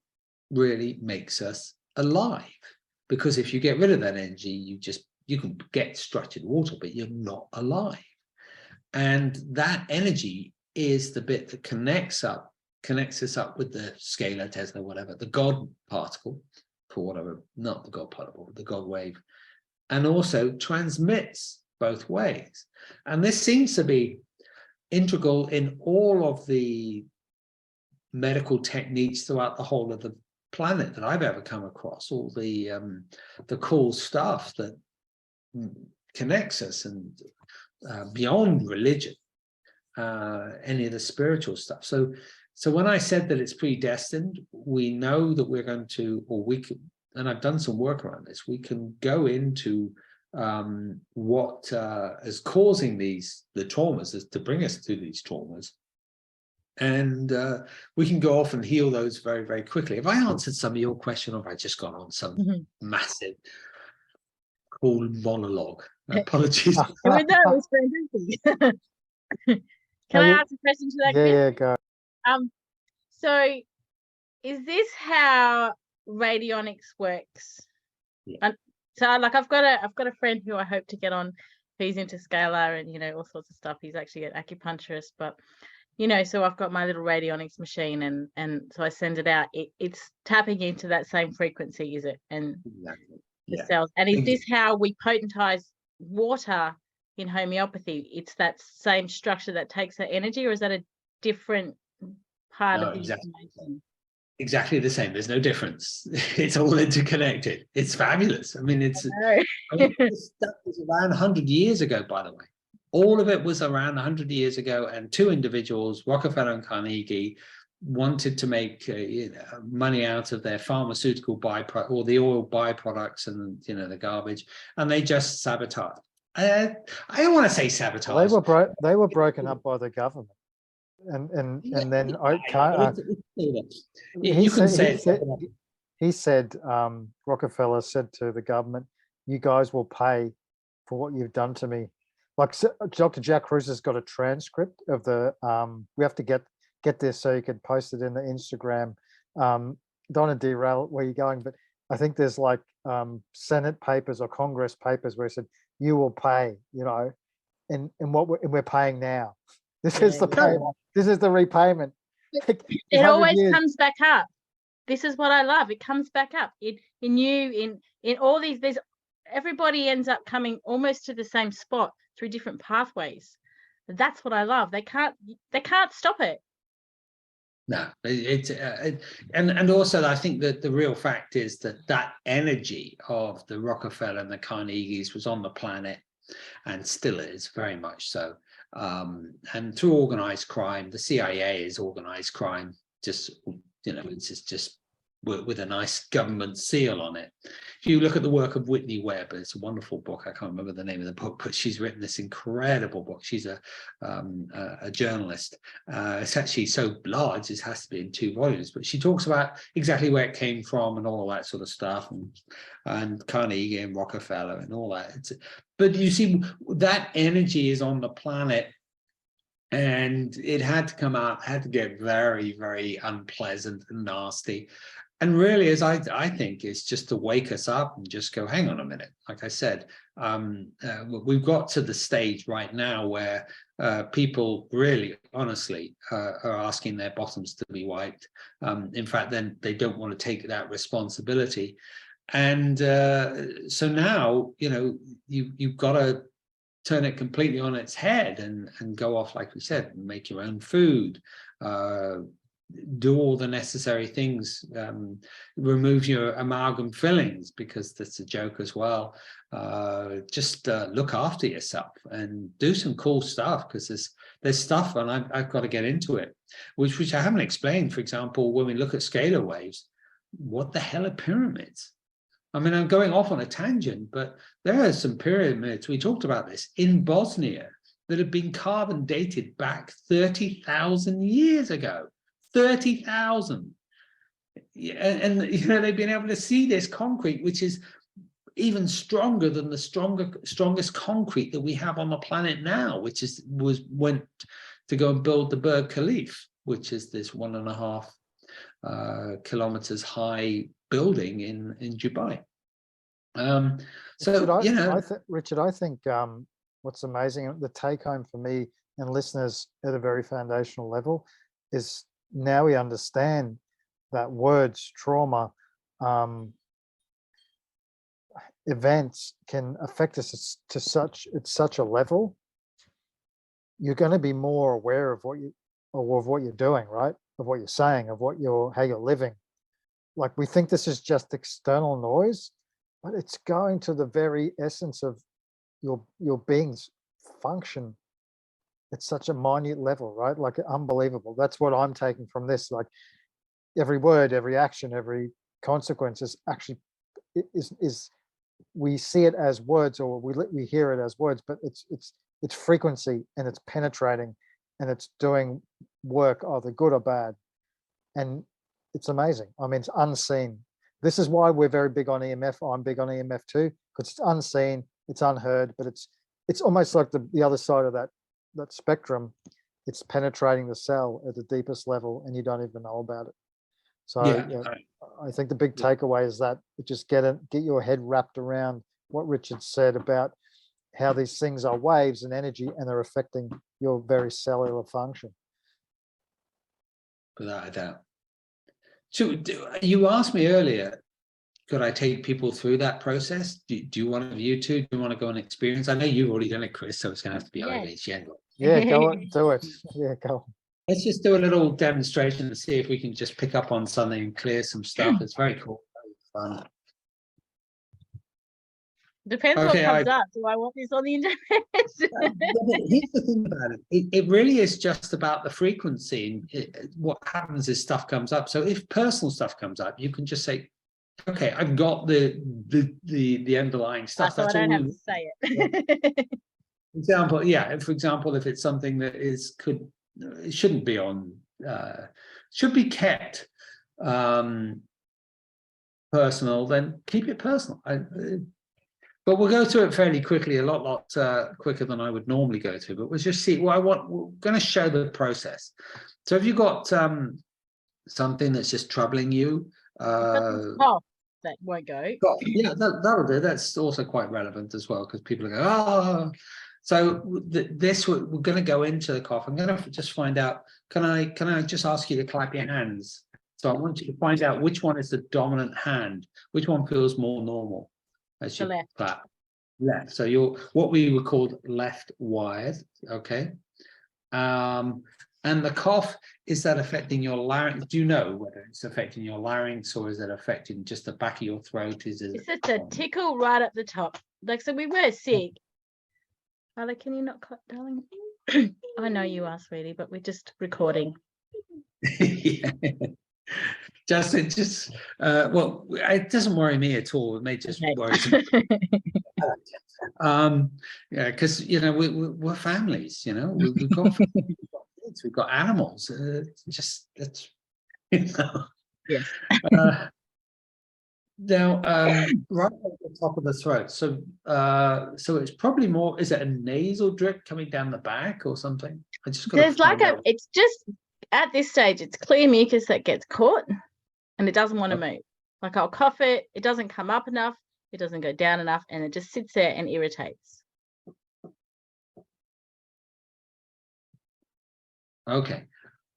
really makes us alive. Because if you get rid of that energy, you can get structured water, but you're not alive. And that energy is the bit that connects us up with the scalar, Tesla, whatever, the God particle, for whatever, not the God particle, the God wave, and also transmits both ways. And this seems to be integral in all of the medical techniques throughout the whole of the planet that I've ever come across, all the cool stuff that connects us, and beyond religion, any of the spiritual stuff. So when I said that it's predestined, we know that we're going to, or we can, and I've done some work around this, we can go into what is causing the traumas, is to bring us to these traumas. And we can go off and heal those very, very quickly. Have I answered some of your question, or have I just gone on some massive cool monologue? Apologies. That was fantastic. Can I ask a question to that? Yeah, go. So is this how radionics works? Yeah. So like I've got a friend who I hope to get on, who's into scalar and all sorts of stuff. He's actually an acupuncturist, but so I've got my little radionics machine, and so I send it out. It's tapping into that same frequency, is it? And Exactly. the cells. And is this how we potentize water in homeopathy? It's that same structure that takes that energy, or is that a different part of the information? Exactly the same. There's no difference. It's all interconnected. It's fabulous. I mean, this stuff was around 100 years ago, by the way. All of it was around 100 years ago, and two individuals, Rockefeller and Carnegie, wanted to make money out of their pharmaceutical byproduct, or the oil byproducts, and the garbage, and they just sabotaged. I don't want to say sabotage. They were broken up by the government, and then I can't. He said Rockefeller said to the government, "You guys will pay for what you've done to me." Like Dr. Jack Cruz has got a transcript of the. We have to get this so you could post it in the Instagram. Don't want to derail where you're going, but I think there's like Senate papers or Congress papers where it said you will pay, you know, and what we're paying now. This is the payment. This is the repayment. It always comes back up. This is what I love. It comes back up. In all these, there's everybody ends up coming almost to the same spot through different pathways. That's what I love. They can't stop it. No, and also I think that the real fact is that energy of the Rockefeller and the Carnegies was on the planet, and still is very much so. And through organized crime, the CIA is organized crime. Just, you know, it's just with a nice government seal on it. If you look at the work of Whitney Webb, it's a wonderful book. I can't remember the name of the book, but she's written this incredible book. She's a journalist. It's actually so large, it has to be in 2 volumes, but she talks about exactly where it came from and all that sort of stuff, and Carnegie and Rockefeller and all that. But you see, that energy is on the planet, and it had to come out, had to get very, very unpleasant and nasty. And really, as I think, it's just to wake us up and just go, hang on a minute. Like I said, we've got to the stage right now where people really, honestly, are asking their bottoms to be wiped. In fact, then they don't want to take that responsibility. And so now, you know, you've got to turn it completely on its head and go off, like we said, make your own food, do all the necessary things, remove your amalgam fillings, because that's a joke as well. Just look after yourself and do some cool stuff, because there's stuff, and I've got to get into it, which I haven't explained. For example, when we look at scalar waves, what the hell are pyramids? I mean, I'm going off on a tangent, but there are some pyramids, we talked about this, in Bosnia that have been carbon dated back 30,000 years ago. 30,000. And you know, they've been able to see this concrete, which is even stronger than the strongest concrete that we have on the planet now, which went to go and build the Burj Khalifa, which is this 1.5 kilometers high building in Dubai. So Richard, you know, Richard, I think what's amazing, the take home for me and listeners at a very foundational level, is now we understand that words, trauma, events can affect us to such a level. You're going to be more aware of what you're doing, right? Of what you're saying, of how you're living. Like, we think this is just external noise, but it's going to the very essence of your being's function. It's such a minute level, right? Like, unbelievable. That's what I'm taking from this. Like, every word, every action, every consequence is actually is we see it as words, or we hear it as words, but it's frequency, and it's penetrating, and it's doing work, either good or bad. And it's amazing. I mean, it's unseen. This is why we're very big on EMF. I'm big on EMF too, because it's unseen, it's unheard, but it's almost like the other side of that spectrum. It's penetrating the cell at the deepest level, and you don't even know about it. So yeah, I think the big takeaway is that just get your head wrapped around what Richard said about how these things are waves and energy, and they're affecting your very cellular function. Without a doubt. So you asked me earlier, could I take people through that process? Do you want to do you want to go and experience? I know you've already done it, Chris, so it's going to have to be Yeah, go on, do it. Yeah, go. Let's just do a little demonstration and see if we can just pick up on something and clear some stuff. It's very cool, very fun. Depends what comes up. Do I want this on the internet? Here's the thing about it. It really is just about the frequency. And what happens is stuff comes up. So if personal stuff comes up, you can just say, okay, I've got the underlying stuff. So I don't have to say it. For example, if it's something that it shouldn't be on, should be kept personal, then keep it personal. But we'll go through it fairly quickly, a lot quicker than I would normally go through. But we'll just see. We're going to show the process. So if you've got something that's just troubling you, cough. that won't go. Yeah, that'll do. That's also quite relevant as well, because people go, oh. So this we're going to go into the cough. I'm going to just find out. Can I just ask you to clap your hands? So I want you to find out which one is the dominant hand. Which one feels more normal as you left. clap? Left. So you're what we would call left wired. Okay. And the cough, is that affecting your larynx? Do you know whether it's affecting your larynx, or is it affecting just the back of your throat? It's just a tickle right up the top. Like, so we were sick. Carla, can you not cut, darling? I know you are, sweetie, but we're just recording. Yeah. Well, it doesn't worry me at all. It may just worry some. Yeah, because we're families. We've got kids, we've got animals. That's Yes. Now, right at the top of the throat. So it's probably more. Is it a nasal drip coming down the back or something? I just got. There's like it's just at this stage, it's clear mucus that gets caught, and it doesn't want to move. Like, I'll cough it, it doesn't come up enough, it doesn't go down enough, and it just sits there and irritates. Okay.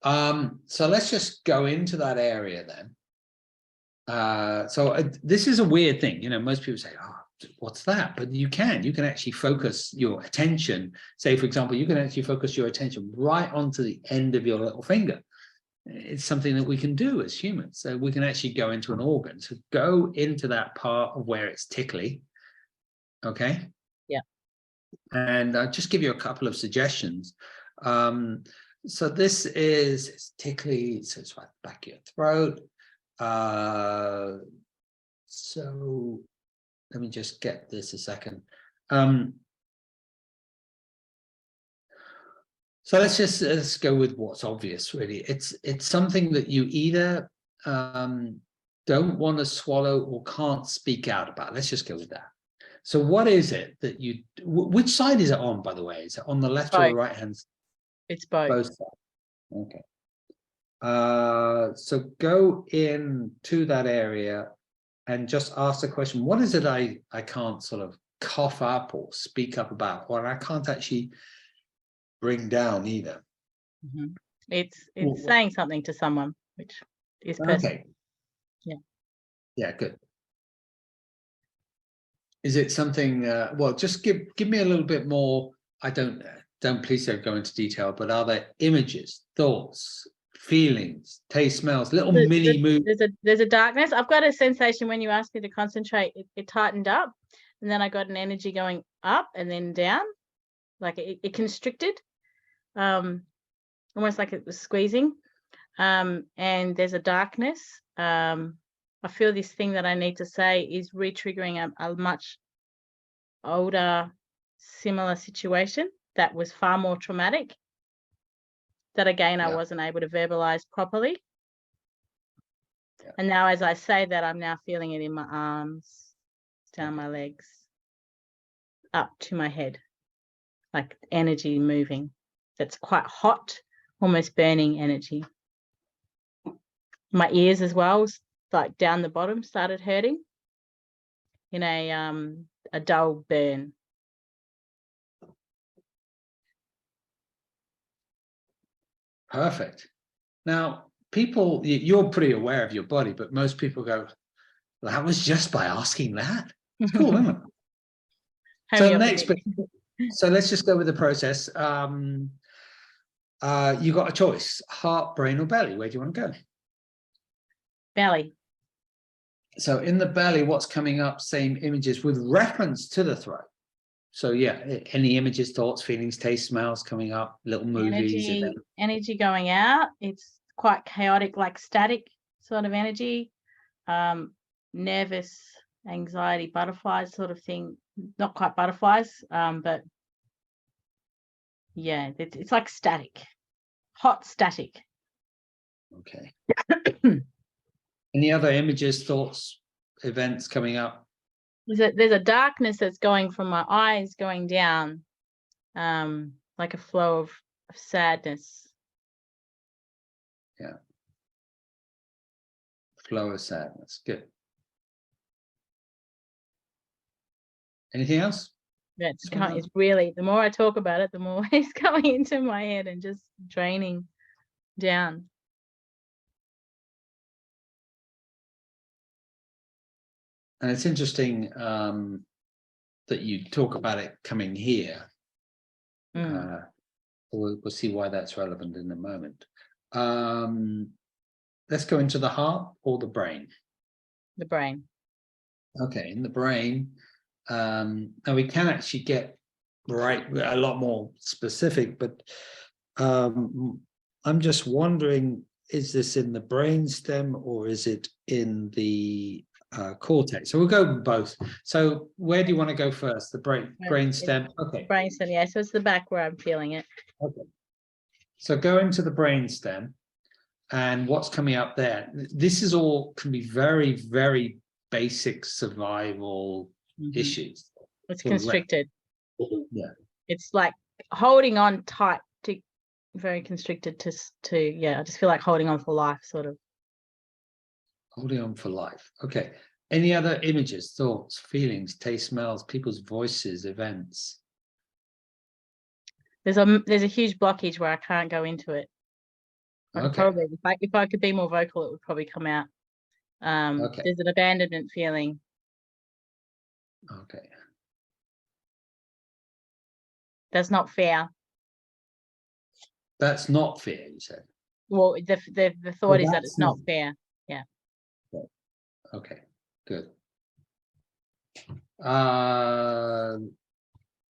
So let's just go into that area then. This is a weird thing. Most people say, oh, what's that? But you can actually focus your attention. Say, for example, you can actually focus your attention right onto the end of your little finger. It's something that we can do as humans. So we can actually go into an organ. So go into that part of where it's tickly. Okay. Yeah. And I'll just give you a couple of suggestions. So this is, it's tickly, so it's right at the back of your throat. So let me just get this a second. So let's go with what's obvious, really. It's something that you either don't want to swallow or can't speak out about. Let's just go with that. So what is it that which side is it on, by the way? Is it on the left or the right hand side? It's both. Both sides. Okay. So go into that area and just ask the question, what is it I can't sort of cough up or speak up about, or I can't actually bring down either? Mm-hmm. It's saying something to someone, which is personal. Okay. Yeah, good. Is it something, well, just give me a little bit more. I don't please don't go into detail, but are there images, thoughts, feelings, taste, smells, little mini moves? There's a darkness. I've got a sensation when you asked me to concentrate, it tightened up, and then I got an energy going up and then down, like it constricted, almost like it was squeezing, and there's a darkness. I feel this thing that I need to say is re-triggering a much older, similar situation that was far more traumatic, that again I wasn't able to verbalize properly. And now as I say that, I'm now feeling it in my arms, down my legs, up to my head, like energy moving. That's quite hot, almost burning energy. My ears as well, like down the bottom, started hurting in a dull burn. Perfect. Now, people, you're pretty aware of your body, but most people go, well, that was just by asking that. It's cool, isn't it? So let's just go with the process. You got a choice: heart, brain, or belly. Where do you want to go? Belly. So in the belly, what's coming up? Same images with reference to the throat. So yeah, any images, thoughts, feelings, taste, smells coming up, little movies. Energy going out. It's quite chaotic, like static sort of energy. Nervous, anxiety, butterflies sort of thing. Not quite butterflies, but yeah, it's like static, hot static. Okay. Any other images, thoughts, events coming up? There's a darkness that's going from my eyes going down, like a flow of sadness. Yeah. Flow of sadness. Good. Anything else? It's really, the more I talk about it, the more it's going into my head and just draining down. And it's interesting that you talk about it coming here. We'll see why that's relevant in a moment. Let's go into the heart or the brain. The brain. Okay, in the brain. Now we can actually get a lot more specific, but I'm just wondering, is this in the brainstem or is it in the cortex? So we'll go with both. So where do you want to go first? The brainstem. Okay. Brainstem, yeah. So it's the back where I'm feeling it. Okay. So go into the brainstem, and what's coming up there? This is all can be very, very basic survival issues. It's constricted. Yeah. It's like holding on tight to, very constricted to yeah. I just feel like holding on for life, sort of. Holding on for life. Okay. Any other images, thoughts, feelings, taste, smells, people's voices, events? There's a huge blockage where I can't go into it. Okay. Probably, if I could be more vocal, it would probably come out. Okay. There's an abandonment feeling. Okay. That's not fair. That's not fair, you said. Well, the thought is that it's not fair. Yeah. Okay, good.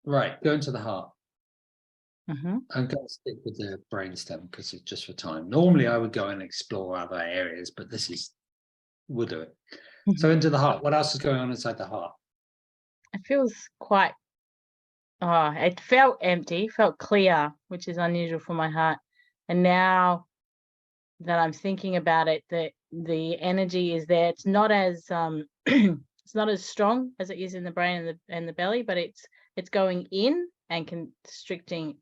Right, go into the heart. I'm going to stick with the brainstem because it's just for time. Normally I would go and explore other areas, but we'll do it. So into the heart, what else is going on inside the heart? It feels quite, it felt empty, felt clear, which is unusual for my heart. And now that I'm thinking about it, the energy is there. It's not as it's not as strong as it is in the brain and the belly, but it's going in and constricting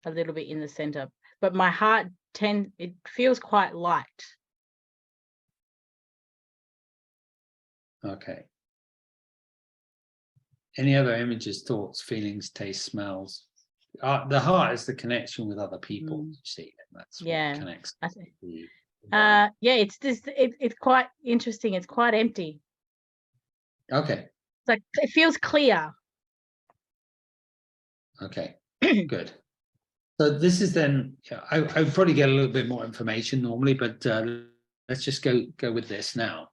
a little bit in the center. But my heart it feels quite light. Okay. Any other images, thoughts, feelings, taste, smells? The heart is the connection with other people. You see, that's what connects. Yeah, it's just it's quite interesting. It's quite empty. Okay. It's like it feels clear. Okay, good. So this is then, I would probably get a little bit more information normally, but let's just go with this now.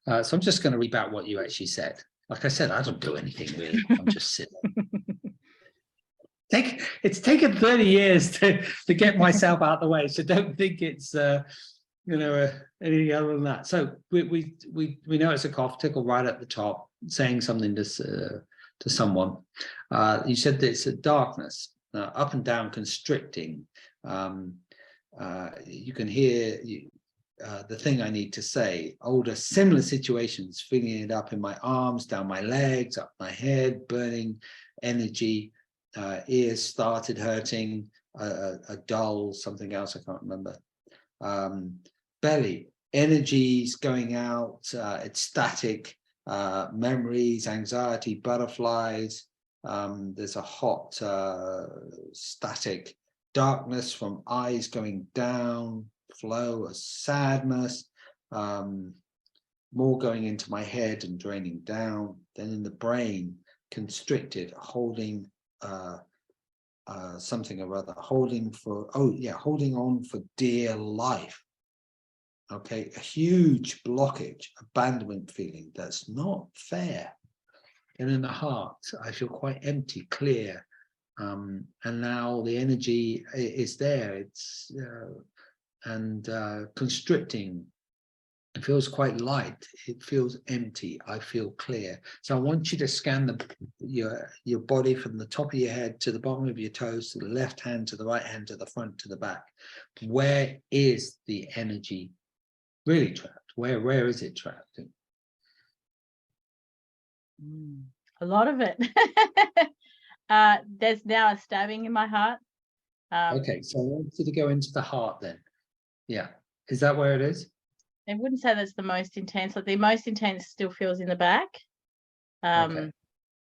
So I'm just going to read out what you actually said. Like I said, I don't do anything really. I'm just sitting. It's taken 30 years to get myself out of the way, so don't think it's anything other than that. So we know it's a cough tickle right at the top, saying something to someone. You said that it's a darkness, up and down, constricting. You can hear the thing I need to say. Older, similar situations, feeling it up in my arms, down my legs, up my head, burning energy. Ears started hurting, a dull, something else I can't remember. Belly, energies going out, it's static, memories, anxiety, butterflies. There's a hot static darkness from eyes going down, flow of sadness, more going into my head and draining down. Then in the brain, constricted, holding something or other, holding on for dear life. Okay, a huge blockage, abandonment feeling that's not fair. And in the heart, I feel quite empty, clear, and now the energy is there. It's constricting. It feels quite light. It feels empty. I feel clear. So I want you to scan your body from the top of your head to the bottom of your toes, to the left hand, to the right hand, to the front, to the back. Where is the energy really trapped? Where is it trapped? A lot of it. There's now a stabbing in my heart. Okay, so I want you to go into the heart then. Yeah, is that where it is? I wouldn't say that's the most intense. Like the most intense still feels in the back. Okay.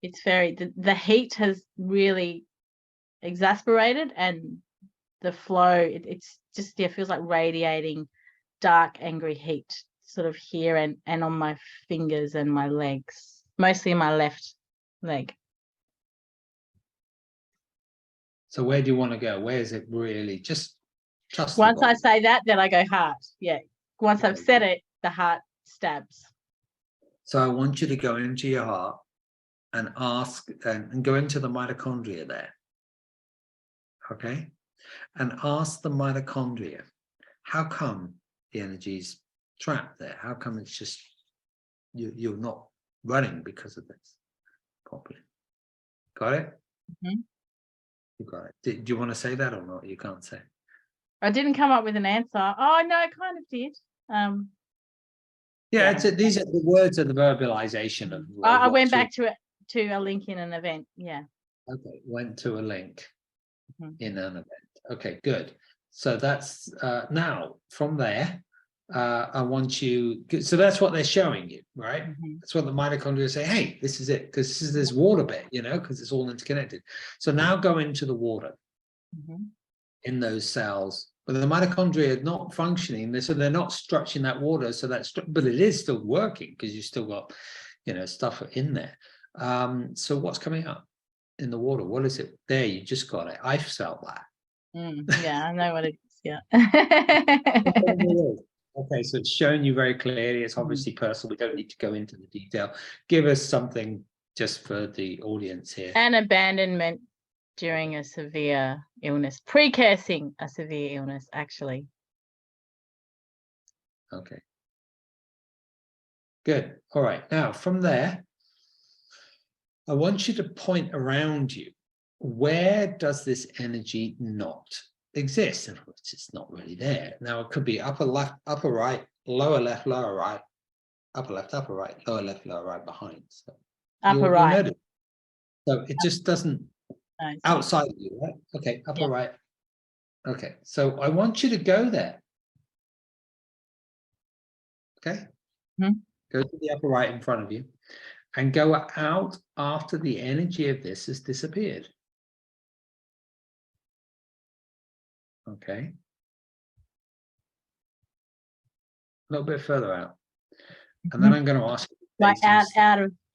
it's very, the heat has really exasperated, and the flow, it's just, yeah, feels like radiating dark, angry heat sort of here and on my fingers and my legs, mostly my left leg. So where do you want to go? Where is it really? Just trust the Once I body. say that, then I go heart. Yeah. Once I've Okay. said it, the heart stabs. So I want you to go into your heart and ask and go into the mitochondria there. Okay. And ask the mitochondria, how come the energy's trapped there? How come it's just you're not running because of this properly? Got it? Mm-hmm. You got it. Do you want to say that or not? You can't say. I didn't come up with an answer. Oh no, I kind of did. Yeah, these are the words of the verbalization of. I went back to a link in an event. Yeah. Okay, went to a link Mhm. in an event. Okay, good. So that's now from there. I want you. So that's what they're showing you, right? Mhm. That's what the mitochondria say. Hey, this is it, because this is this water bit, because it's all interconnected. So now go into the water Mhm. in those cells. But the mitochondria are not functioning, so they're not structuring that water. So but it is still working because you still got, stuff in there. So what's coming up in the water? What is it? There, you just got it. I felt that. Yeah, I know what it is. Yeah. Okay, so it's showing you very clearly. It's obviously personal. We don't need to go into the detail. Give us something just for the audience here. And abandonment during a severe illness, precursing a severe illness, actually. Okay. Good. All right. Now, from there, I want you to point around you. Where does this energy not exist? In other words, it's not really there. Now, it could be upper left, upper right, lower left, lower right, upper left, upper right, lower left, lower right, behind. So Upper right. Notice. So it just doesn't outside of you, right? Okay, upper right. Okay, so I want you to go there. Okay. Mm-hmm. Go to the upper right in front of you and go out after the energy of this has disappeared. Okay. A little bit further out. And then I'm going to ask you. Like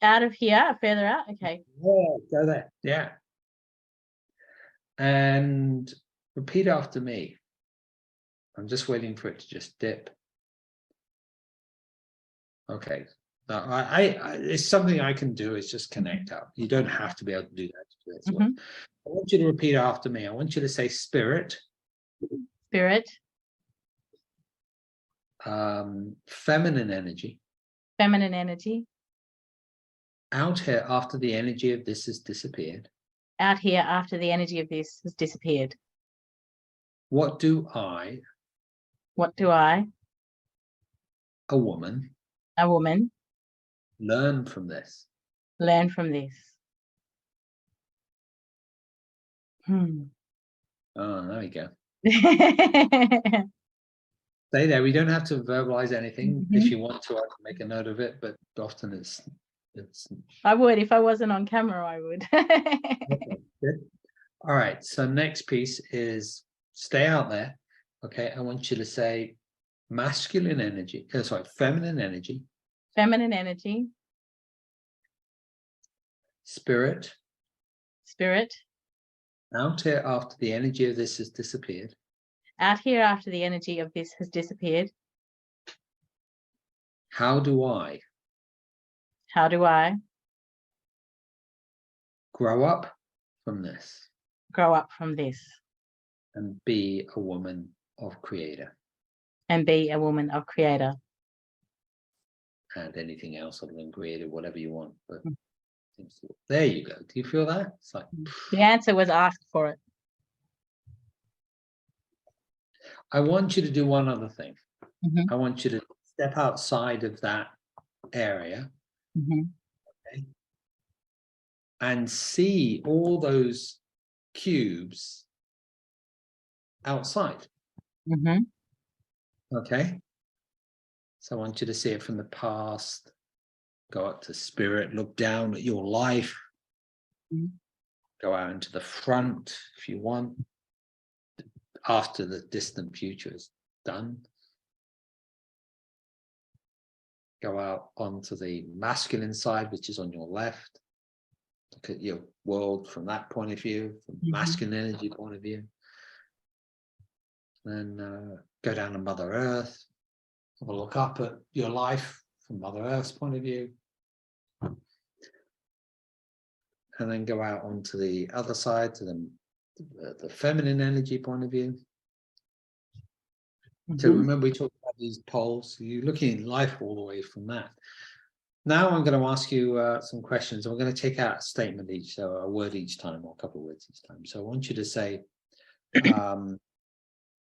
out of here, further out. Okay. Yeah, go there. Yeah. And repeat after me. I'm just waiting for it to just dip. Okay. Now, it's something I can do. It's just connect up. You don't have to be able to do that. I want you to repeat after me. I want you to say spirit. Spirit. Feminine energy. Feminine energy. Out here after the energy of this has disappeared. Out here after the energy of this has disappeared. What do I? What do I? A woman. A woman. Learn from this. Learn from this. Oh, there we go. Stay there. We don't have to verbalize anything. If you want to, I can make a note of it, but often it's I would. If I wasn't on camera, I would. Okay, good. All right, so next piece is stay out there. Okay, I want you to say masculine energy, feminine energy. Feminine energy. Spirit. Spirit. Out here after the energy of this has disappeared. Out here after the energy of this has disappeared. How do I? How do I? Grow up from this. Grow up from this. And be a woman of creator. And be a woman of creator. And anything else other than creator, whatever you want. But there you go. Do you feel that? It's like the answer was ask for it. I want you to do one other thing. I want you to step outside of that area. Okay, and see all those cubes outside. Okay. So I want you to see it from the past, go up to spirit, look down at your life, Go out into the front if you want, after the distant future is done. Go out onto the masculine side, which is on your left. Look at your world from that point of view, from masculine energy point of view. Then go down to Mother Earth. Have a look up at your life from Mother Earth's point of view. And then go out onto the other side to the feminine energy point of view. So remember, we talked about these poles. So you're looking at life all the way from that. Now I'm going to ask you some questions. And we're going to take out a statement each, so a word each time, or a couple of words each time. So I want you to say,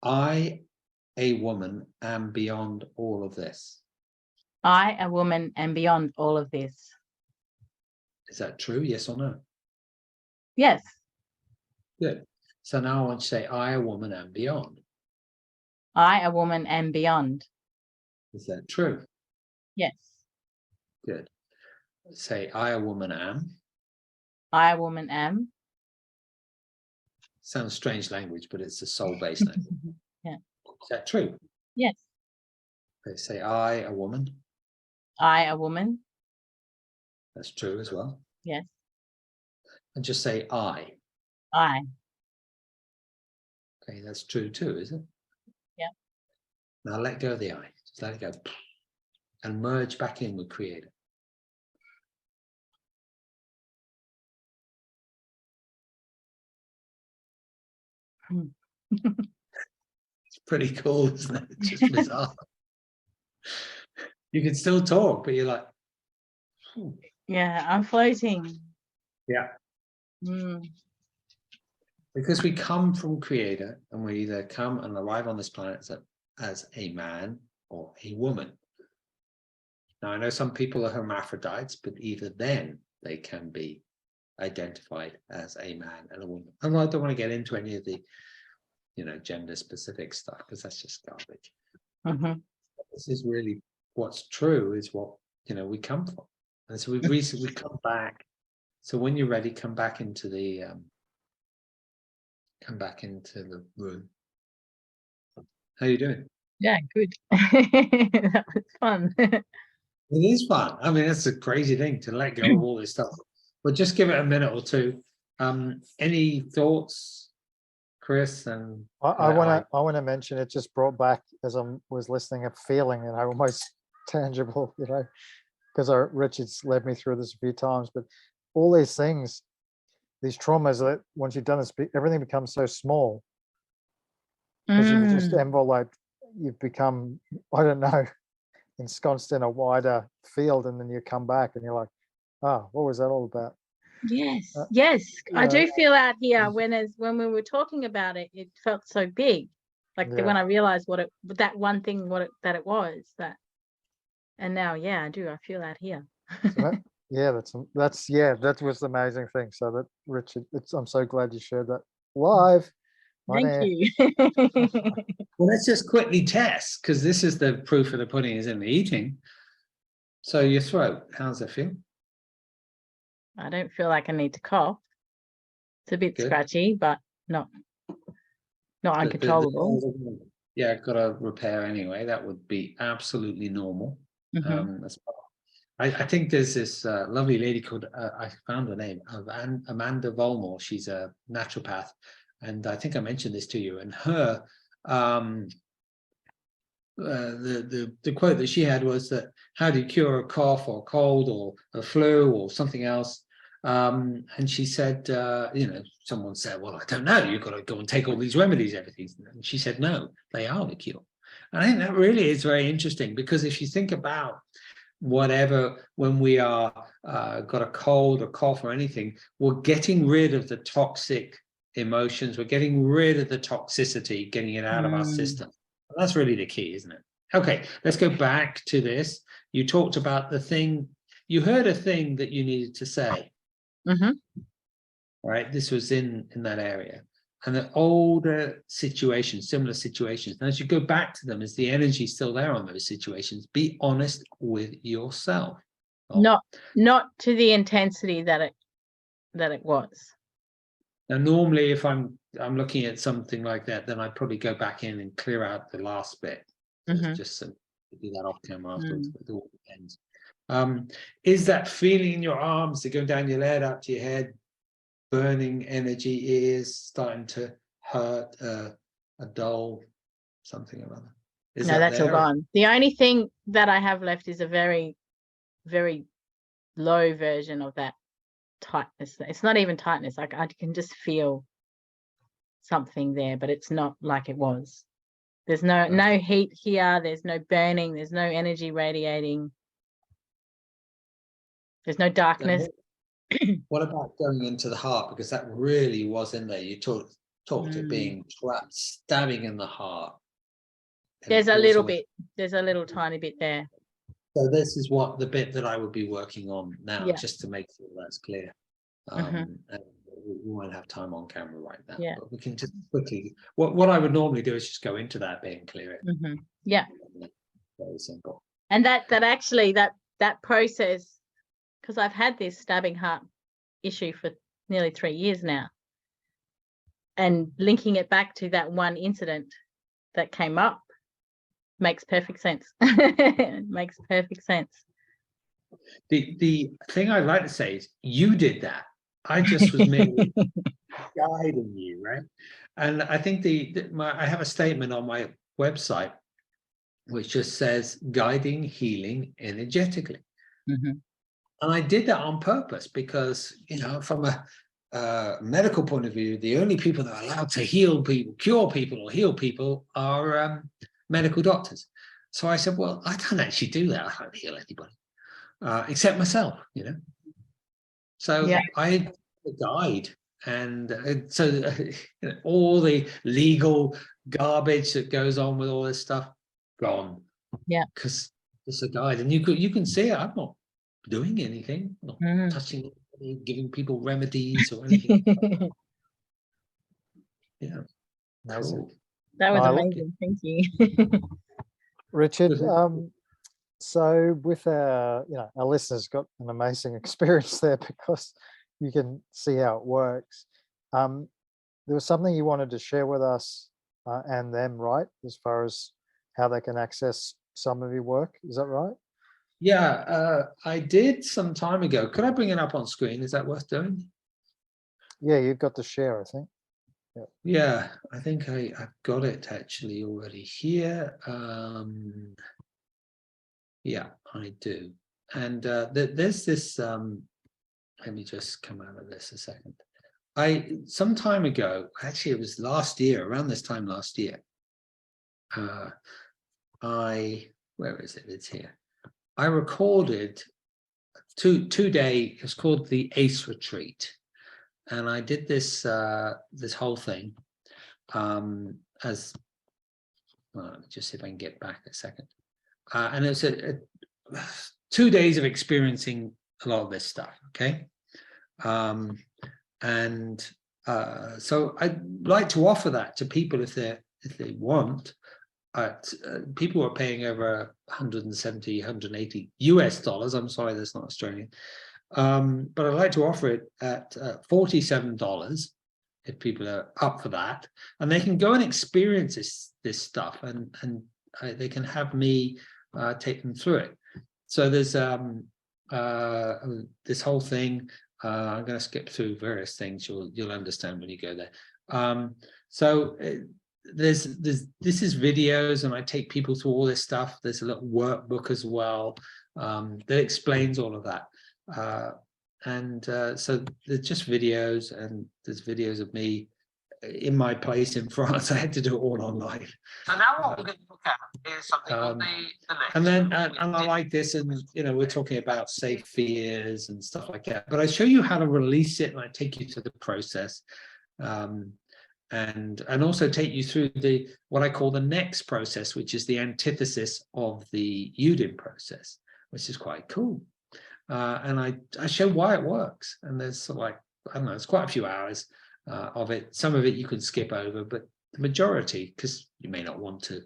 I, a woman, am beyond all of this. I, a woman, am beyond all of this. Is that true? Yes or no? Yes. Good. So now I want you to say, I, a woman, am beyond. I, a woman, am beyond. Is that true? Yes. Good. Say, I, a woman, am. I, a woman, am. Sounds strange language, but it's a soul-based language. Yeah. Is that true? Yes. Okay, say, I, a woman. I, a woman. That's true as well. Yes. And just say, I. I. Okay, that's true too, is it? Yeah. Now let go of the I. Just let it go. And merge back in with Creator. It's pretty cool, isn't it? It's just bizarre. You can still talk, but you're like, Yeah, I'm floating. yeah. Because we come from Creator, and we either come and arrive on this planet as a man or a woman. Now, I know some people are hermaphrodites, but either then they can be identified as a man and a woman. And I don't want to get into any of the, gender specific stuff, because that's just garbage. This is really what's true, is what, we come from. And so we've recently come back. So when you're ready, come back into the room. How are you doing? Yeah, good. That was fun. It is fun. I mean, that's a crazy thing to let go of all this stuff. But just give it a minute or two. Any thoughts, Chris? And I want to mention, it just brought back, as I was listening, a feeling, and almost tangible, because Richard's led me through this a few times. But all these things, these traumas, that once you've done this, everything becomes so small, because you've just enveloped, you've become, I don't know, ensconced in a wider field, and then you come back and you're like, what was that all about? Yes, yes. I do feel out here when we were talking about it, it felt so big. Like when I realized that one thing, that it was that. And now, I do. I feel out here. So that was the amazing thing. So that, Richard, I'm so glad you shared that live. Thank you. Well, let's just quickly test, because this is the proof of the pudding is in the eating. So your throat, how does it feel? I don't feel like I need to cough. It's a bit scratchy, but not uncontrollable. Got to repair anyway. That would be absolutely normal. I think there's this lovely lady called, I found her name, Amanda Volmore. She's a naturopath. And I think I mentioned this to you. And her, the quote that she had was that, how do you cure a cough or a cold or a flu or something else? And she said, someone said, well, I don't know, you've got to go and take all these remedies, everything. And she said, no, they are the cure. And I think that really is very interesting, because if you think about whatever, when we are got a cold or cough or anything, we're getting rid of the toxic emotions, we're getting rid of the toxicity, getting it out of our system. That's really the key, isn't it? Okay, let's go back to this. You talked about the thing, you heard a thing that you needed to say. Right, this was in that area. And the older situations, similar situations, and as you go back to them, is the energy still there on those situations? Be honest with yourself. Not to the intensity that that it was. Now, normally, if I'm looking at something like that, then I'd probably go back in and clear out the last bit. Just so do that off camera afterwards. It all depends. Is that feeling in your arms, they're going down your leg, up to your head, burning energy, ears starting to hurt, a dull something or other? No, that's all gone. The only thing that I have left is a very, very low version of that tightness. It's not even tightness. I can just feel something there, but it's not like it was. There's no heat here. There's no burning. There's no energy radiating. There's no darkness. What about going into the heart? Because that really was in there. You talked it being trapped, stabbing in the heart. There's a little bit. There's a little tiny bit there. So this is what the bit that I would be working on now, just to make sure that's clear. And we won't have time on camera right now, but we can just quickly. What I would normally do is just go into that bit and clear it. Yeah. Very simple. And that actually that process, because I've had this stabbing heart issue for nearly 3 years now, and linking it back to that one incident that came up makes perfect sense. Makes perfect sense. The thing I'd like to say is you did that. I just was merely guiding you, right? And I think I have a statement on my website which just says guiding, healing energetically. And I did that on purpose because, from a medical point of view, the only people that are allowed to heal people, cure people, or heal people are medical doctors. So I said, well, I don't actually do that. I don't heal anybody except myself, So I guide, and so all the legal garbage that goes on with all this stuff gone. Yeah, because it's a guide, and you can see it. I'm not doing anything, not touching, giving people remedies or anything. Yeah, cool. That was amazing. Thank you, Richard. So with our listeners got an amazing experience there because you can see how it works. There was something you wanted to share with us and them, right? As far as how they can access some of your work, is that right? Yeah, I did some time ago. Could I bring it up on screen? Is that worth doing? Yeah, you've got to share, I think. Yeah, I think I've got it actually already here. Yeah, I do. And there's this, let me just come out of this a second. Some time ago, actually it was last year, around this time last year, where is it? It's here. I recorded two-day, it's called the ACE Retreat. And I did this this whole thing as, well, let me just see if I can get back a second. And it's 2 days of experiencing a lot of this stuff, okay? So I'd like to offer that to people if they want. People are paying over 170, 180 US dollars. I'm sorry, that's not Australian. But I'd like to offer it at $47 if people are up for that, and they can go and experience this stuff, and they can have me take them through it. So there's this whole thing. I'm going to skip through various things. You'll understand when you go there. This is videos, and I take people through all this stuff. There's a little workbook as well that explains all of that. So there's just videos, and there's videos of me in my place in France. I had to do it all online. So now what we're going to look at is something called the next. And I like this, and we're talking about safe fears and stuff like that. But I show you how to release it, and I take you through the process, and also take you through what I call the next process, which is the antithesis of the Udin process, which is quite cool. And I show why it works. And there's it's quite a few hours of it. Some of it you can skip over, but the majority, because you may not want to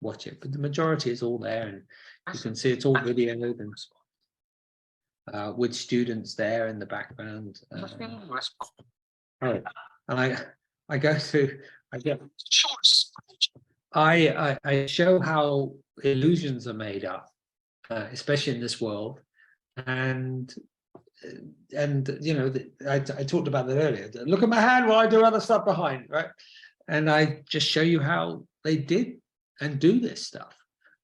watch it, but the majority is all there, and you can see it's all videoed. with students there in the background. And I go through, I show how illusions are made up, especially in this world. And you know, I talked about that earlier. Look at my hand while I do other stuff behind, right? And I just show you how they did and do this stuff,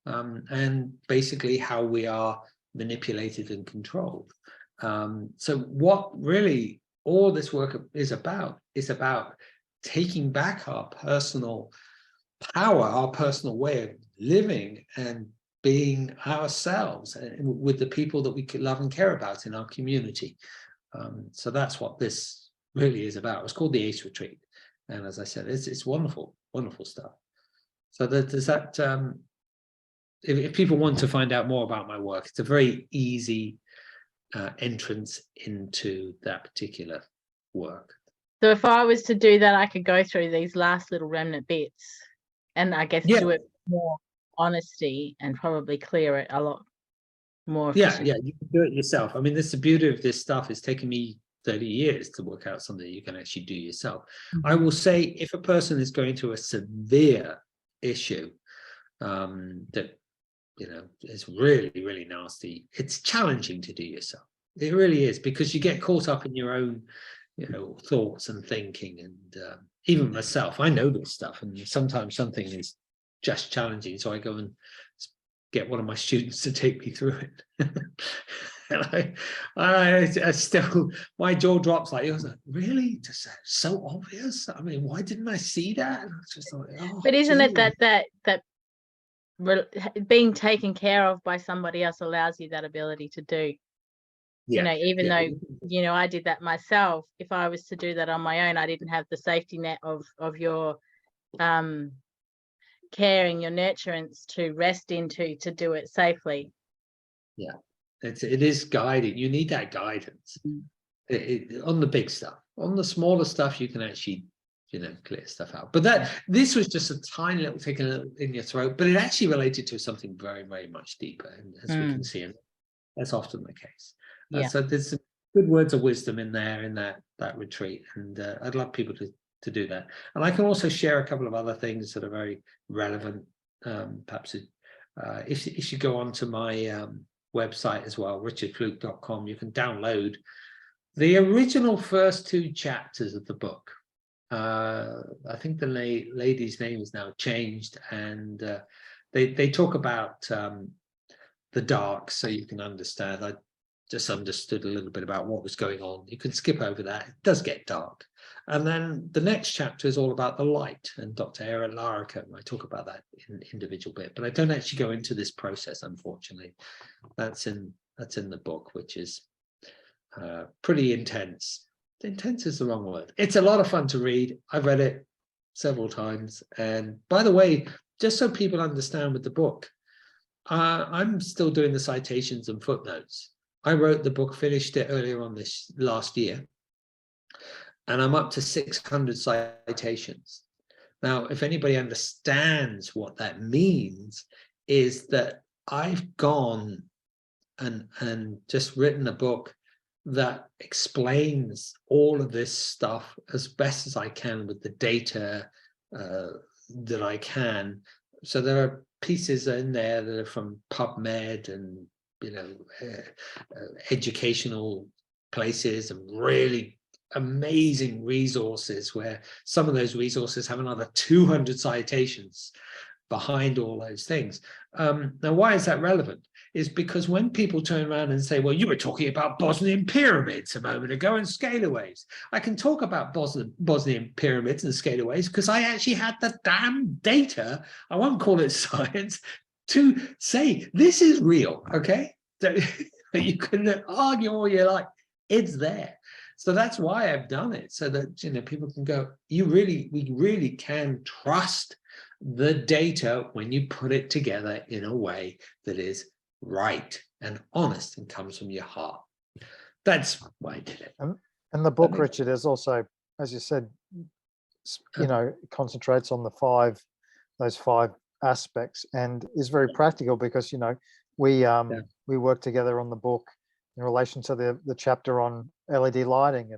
and basically how we are manipulated and controlled. So what really all this work is about taking back our personal power, our personal way of living and being ourselves with the people that we love and care about in our community. So that's what this really is about. It's called the ACE Retreat. And as I said, it's wonderful, wonderful stuff. So does that, if people want to find out more about my work, it's a very easy entrance into that particular work. So if I was to do that, I could go through these last little remnant bits and I guess do it with more honesty and probably clear it a lot more efficiently. Yeah, you can do it yourself. I mean, that's the beauty of this stuff. It's taken me 30 years to work out something you can actually do yourself. I will say, if a person is going through a severe issue that, you know, is really, really nasty, it's challenging to do yourself. It really is, because you get caught up in your own, you know, thoughts and thinking. And even myself, I know this stuff, and sometimes something is just challenging, so I go and get one of my students to take me through it. And I still, my jaw drops, like, I was like, really? Just so obvious? I mean, why didn't I see that? And I was just like, oh, But isn't geez. it that being taken care of by somebody else allows you that ability to do? You know, even though, you know, I did that myself, if I was to do that on my own, I didn't have the safety net of your caring, your nurturance to rest into, to do it safely. Yeah, it is guiding. You need that guidance on the big stuff. On the smaller stuff, you can actually, you know, clear stuff out. But this was just a tiny little tick in your throat, but it actually related to something very, very much deeper, and as we can see, and that's often the case. So there's some good words of wisdom in there in that retreat, and I'd love people to do that. And I can also share a couple of other things that are very relevant. Perhaps if you go onto my website as well, richardflook.com, you can download the original first 2 chapters of the book. I think the lady's name is now changed, and they talk about the dark, so you can understand. I just understood a little bit about what was going on. You can skip over that. It does get dark. And then the next chapter is all about the light, and Dr. Erin Larica, I talk about that in an individual bit, but I don't actually go into this process, unfortunately. That's in the book, which is pretty intense. Intense is the wrong word. It's a lot of fun to read. I've read it several times. And by the way, just so people understand with the book, I'm still doing the citations and footnotes. I wrote the book, finished it earlier on this last year, and I'm up to 600 citations. Now, if anybody understands what that means, is that I've gone and just written a book that explains all of this stuff as best as I can with the data that I can. So there are pieces in there that are from PubMed and, you know, educational places, and really amazing resources, where some of those resources have another 200 citations behind all those things. Now, why is that relevant? Is because when people turn around and say, well, you were talking about Bosnian pyramids a moment ago and scalaways. I can talk about Bosnian pyramids and scalaways because I actually had the damn data, I won't call it science, to say this is real, okay? You can argue all you like, it's there. So that's why I've done it, so that, you know, people can go, we really can trust the data when you put it together in a way that is right and honest and comes from your heart. That's why I did it. And the book, Richard, is also, as you said, you know, concentrates on those five aspects, and is very practical, because, you know, we work together on the book. in relation to the chapter on LED lighting,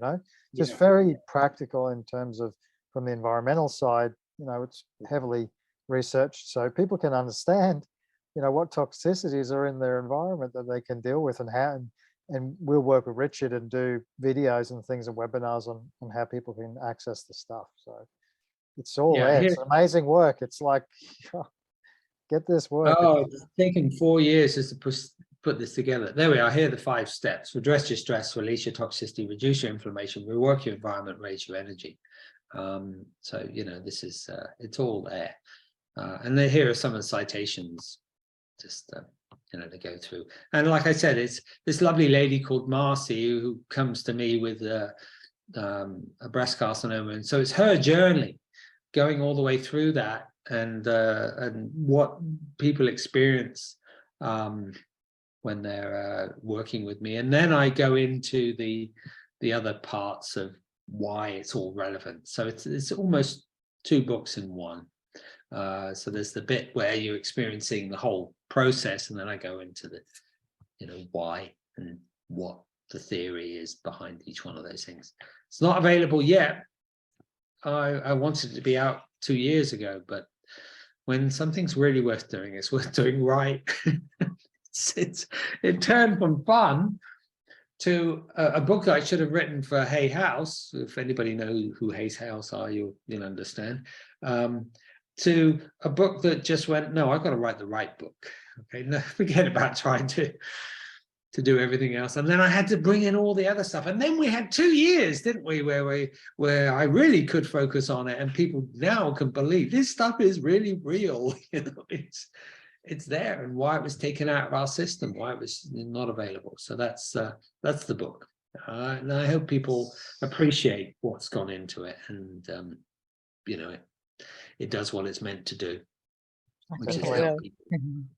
just Yeah. very practical in terms of, from the environmental side, it's heavily researched so people can understand, what toxicities are in their environment that they can deal with, and how, and we'll work with Richard and do videos and things and webinars on how people can access the stuff. So it's all Yeah, there. here- It's amazing work. It's like, get this work. Oh, it's taken 4 years just to put this together. There we are. Here are the 5 steps: address your stress, release your toxicity, reduce your inflammation, rework your environment, raise your energy. So this is it's all there. And then here are some of the citations, just to go through. And like I said, it's this lovely lady called Marcy who comes to me with a breast carcinoma, and so it's her journey going all the way through that, and what people experience when they're working with me. And then I go into the other parts of why it's all relevant. So it's almost 2 books in one. So there's the bit where you're experiencing the whole process, and then I go into the why and what the theory is behind each one of those things. It's not available yet. I wanted it to be out 2 years ago, but when something's really worth doing, it's worth doing right. It turned from fun to a book that I should have written for Hay House. If anybody knows who Hay House are, you'll understand. To a book that just went, no, I've got to write the right book. Okay, no, forget about trying to do everything else. And then I had to bring in all the other stuff. And then we had 2 years, didn't we, where I really could focus on it, and people now can believe this stuff is really real. It's there, and why it was taken out of our system, why it was not available. So that's the book. And I hope people appreciate what's gone into it, and it does what it's meant to do, which is help people.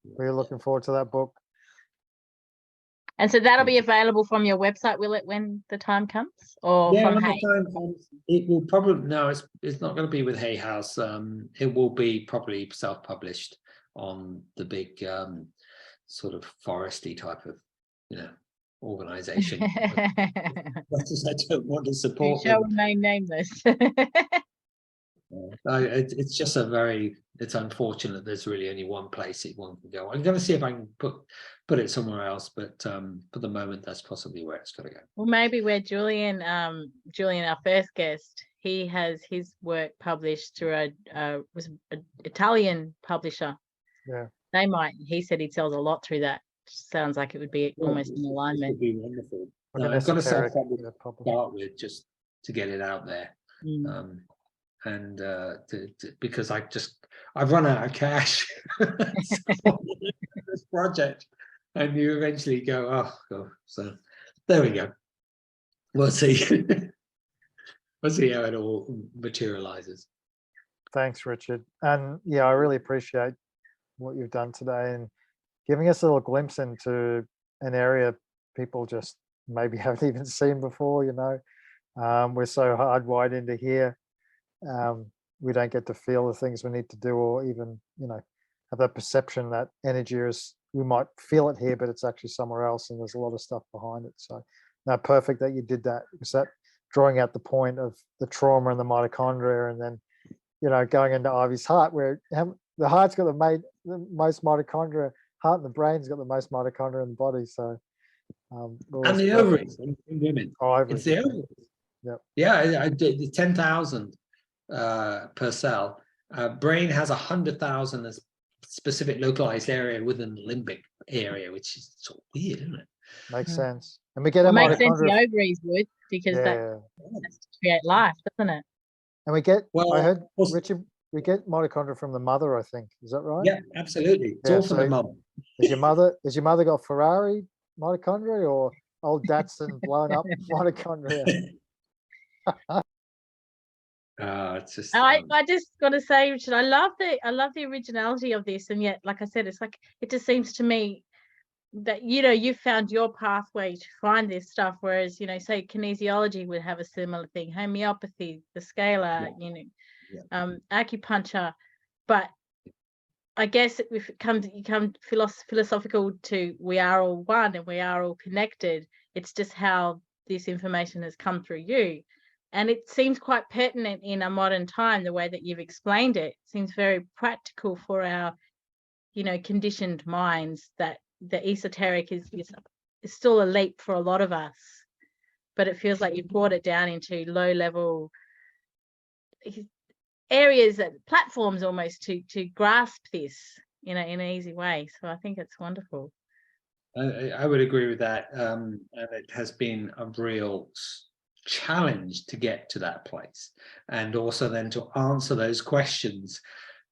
We're looking forward to that book. And so that'll be available from your website, will it, when the time comes? Or Yeah, from when Hay? the time comes, it will probably, no, it's not going to be with Hay House. It will be probably self-published on the big sort of foresty type of organization. But I don't want to support Shall them. remain nameless. It's just it's unfortunate there's really only one place one can go. I'm going to see if I can put it somewhere else, but for the moment that's possibly where it's going to go. Well, maybe where Julian, our first guest, he has his work published through a Italian publisher. Yeah, they might. He said he sells a lot through that. Sounds like it would be almost in alignment. It would be wonderful. Like I've got to esoteric, start with just to get it out there. And because I've run out of cash for this project, and you eventually go, oh God. So there we go. We'll see. We'll see how it all materializes. Thanks, Richard. And yeah, I really appreciate what you've done today and giving us a little glimpse into an area people just maybe haven't even seen before. We're so hardwired into here. We don't get to feel the things we need to do, or even have that perception that energy is, we might feel it here but it's actually somewhere else, and there's a lot of stuff behind it. So now, perfect that you did that, because that drawing out the point of the trauma and the mitochondria, and then going into Ivy's heart, where the heart's got the most mitochondria, heart and the brain's got the most mitochondria in the body. So and the ovaries in women. It's the ovaries. Yep. Yeah, I did the 10,000 per cell. Brain has 100,000 as specific localized area within the limbic area, which is sort of weird, isn't it? Makes sense. And we get it makes sense the ovaries would, because that's to create life, doesn't it? And we get, well, I heard, Richard, we get mitochondria from the mother, I think. Is that right? Yeah, absolutely. It's all from the mum. Has your mother got Ferrari mitochondria or old Datsun blown up mitochondria? It's just I just got to say, Richard, I love the originality of this, and yet, like I said, it's like it just seems to me that you found your pathway to find this stuff, whereas say kinesiology would have a similar thing, homeopathy, the scalar, acupuncture, but I guess if you come philosophical to we are all one and we are all connected. It's just how this information has come through you. And it seems quite pertinent in a modern time, the way that you've explained it. Seems very practical for our, conditioned minds, that the esoteric is still a leap for a lot of us. But it feels like you've brought it down into low level areas, platforms almost, to grasp this in an easy way. So I think it's wonderful. I would agree with that, and it has been a real challenge to get to that place, and also then to answer those questions,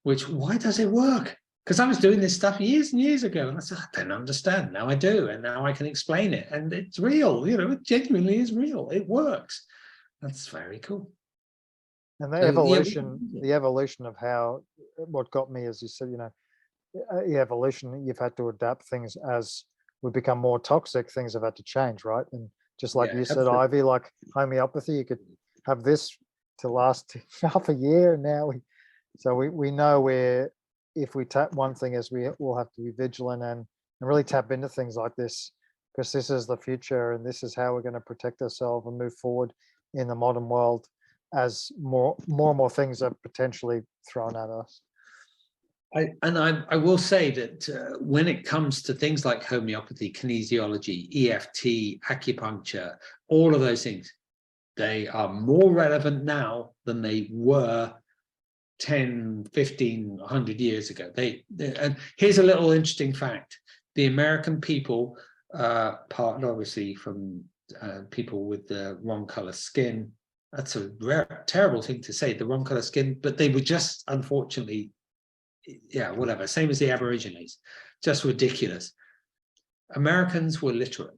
which, why does it work? Because I was doing this stuff years and years ago, and I said, I don't understand. Now I do, and now I can explain it, and it's real. It genuinely is real. It works. That's very cool. And the evolution of how, what got me, as you said, the evolution, you've had to adapt things as we become more toxic, things have had to change, right? And just like you said, Ivy, like homeopathy, you could have this to last half a year. And now we know where, if we tap one thing, as we will have to be vigilant and really tap into things like this, because this is the future and this is how we're going to protect ourselves and move forward in the modern world, as more and more things are potentially thrown at us. I will say that when it comes to things like homeopathy, kinesiology, EFT, acupuncture, all of those things, they are more relevant now than they were 10, 15, 100 years ago. And here's a little interesting fact. The American people, part obviously from people with the wrong color skin, that's a terrible thing to say, the wrong color skin, but they were just, unfortunately, whatever, same as the Aborigines, just ridiculous. Americans were literate,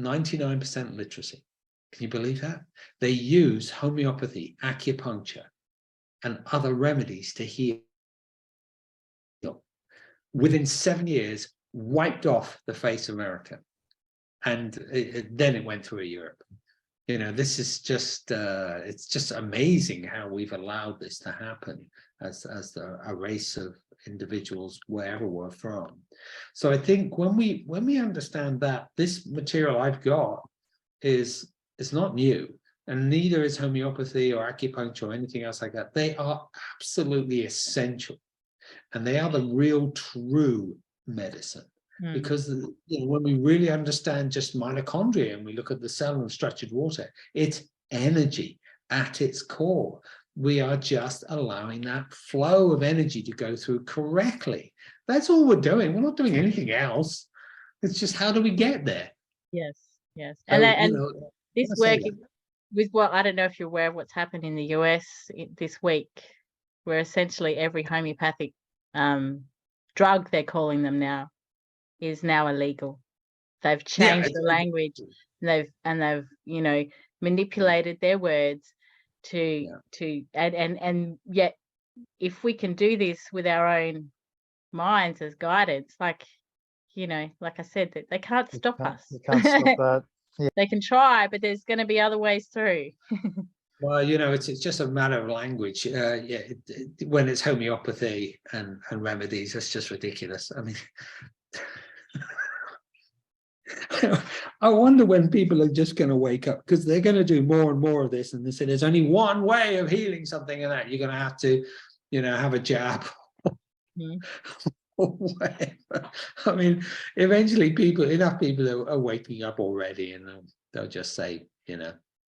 99% literacy. Can you believe that? They use homeopathy, acupuncture, and other remedies to heal. Within 7 years, wiped off the face of America. And then it went through Europe. This is just, it's just amazing how we've allowed this to happen as a race of individuals, wherever we're from. So I think when we understand that this material I've got is not new, and neither is homeopathy or acupuncture or anything else like that. They are absolutely essential, and they are the real true medicine. Because when we really understand just mitochondria and we look at the cell and structured water, it's energy at its core. We are just allowing that flow of energy to go through correctly. That's all we're doing. We're not doing anything else. It's just, how do we get there? Yes. So, And this work with I don't know if you're aware of what's happened in the US this week, where essentially every homeopathic drug, they're calling them now, is now illegal. They've changed the language, and they've manipulated their words to and yet, if we can do this with our own minds as guidance, like I said, that they can't stop us. You can't stop that. Yeah. They can try, but there's going to be other ways through. Well, it's just a matter of language. When it's homeopathy and remedies, it's just ridiculous. I mean, I wonder when people are just going to wake up, because they're going to do more and more of this, and they say there's only one way of healing something, and that you're going to have to, have a jab. Or whatever. I mean, eventually enough people are waking up already, and they'll just say,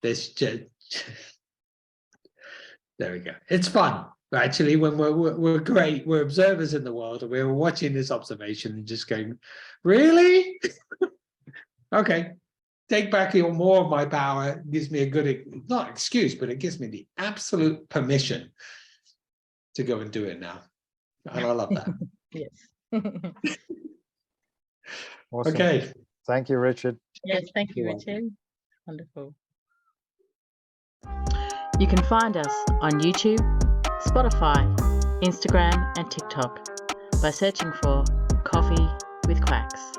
this just. There we go. It's fun. Actually, when we're great, we're observers in the world, and we're watching this observation and just going, really? Okay, take back more of my power. It gives me a good, not excuse, but it gives me the absolute permission to go and do it now. And I love that. Yes. Awesome. Okay. Thank you, Richard. Yes, thank you, Richard. Wonderful. You can find us on YouTube, Spotify, Instagram, and TikTok by searching for Coffee with Quacks.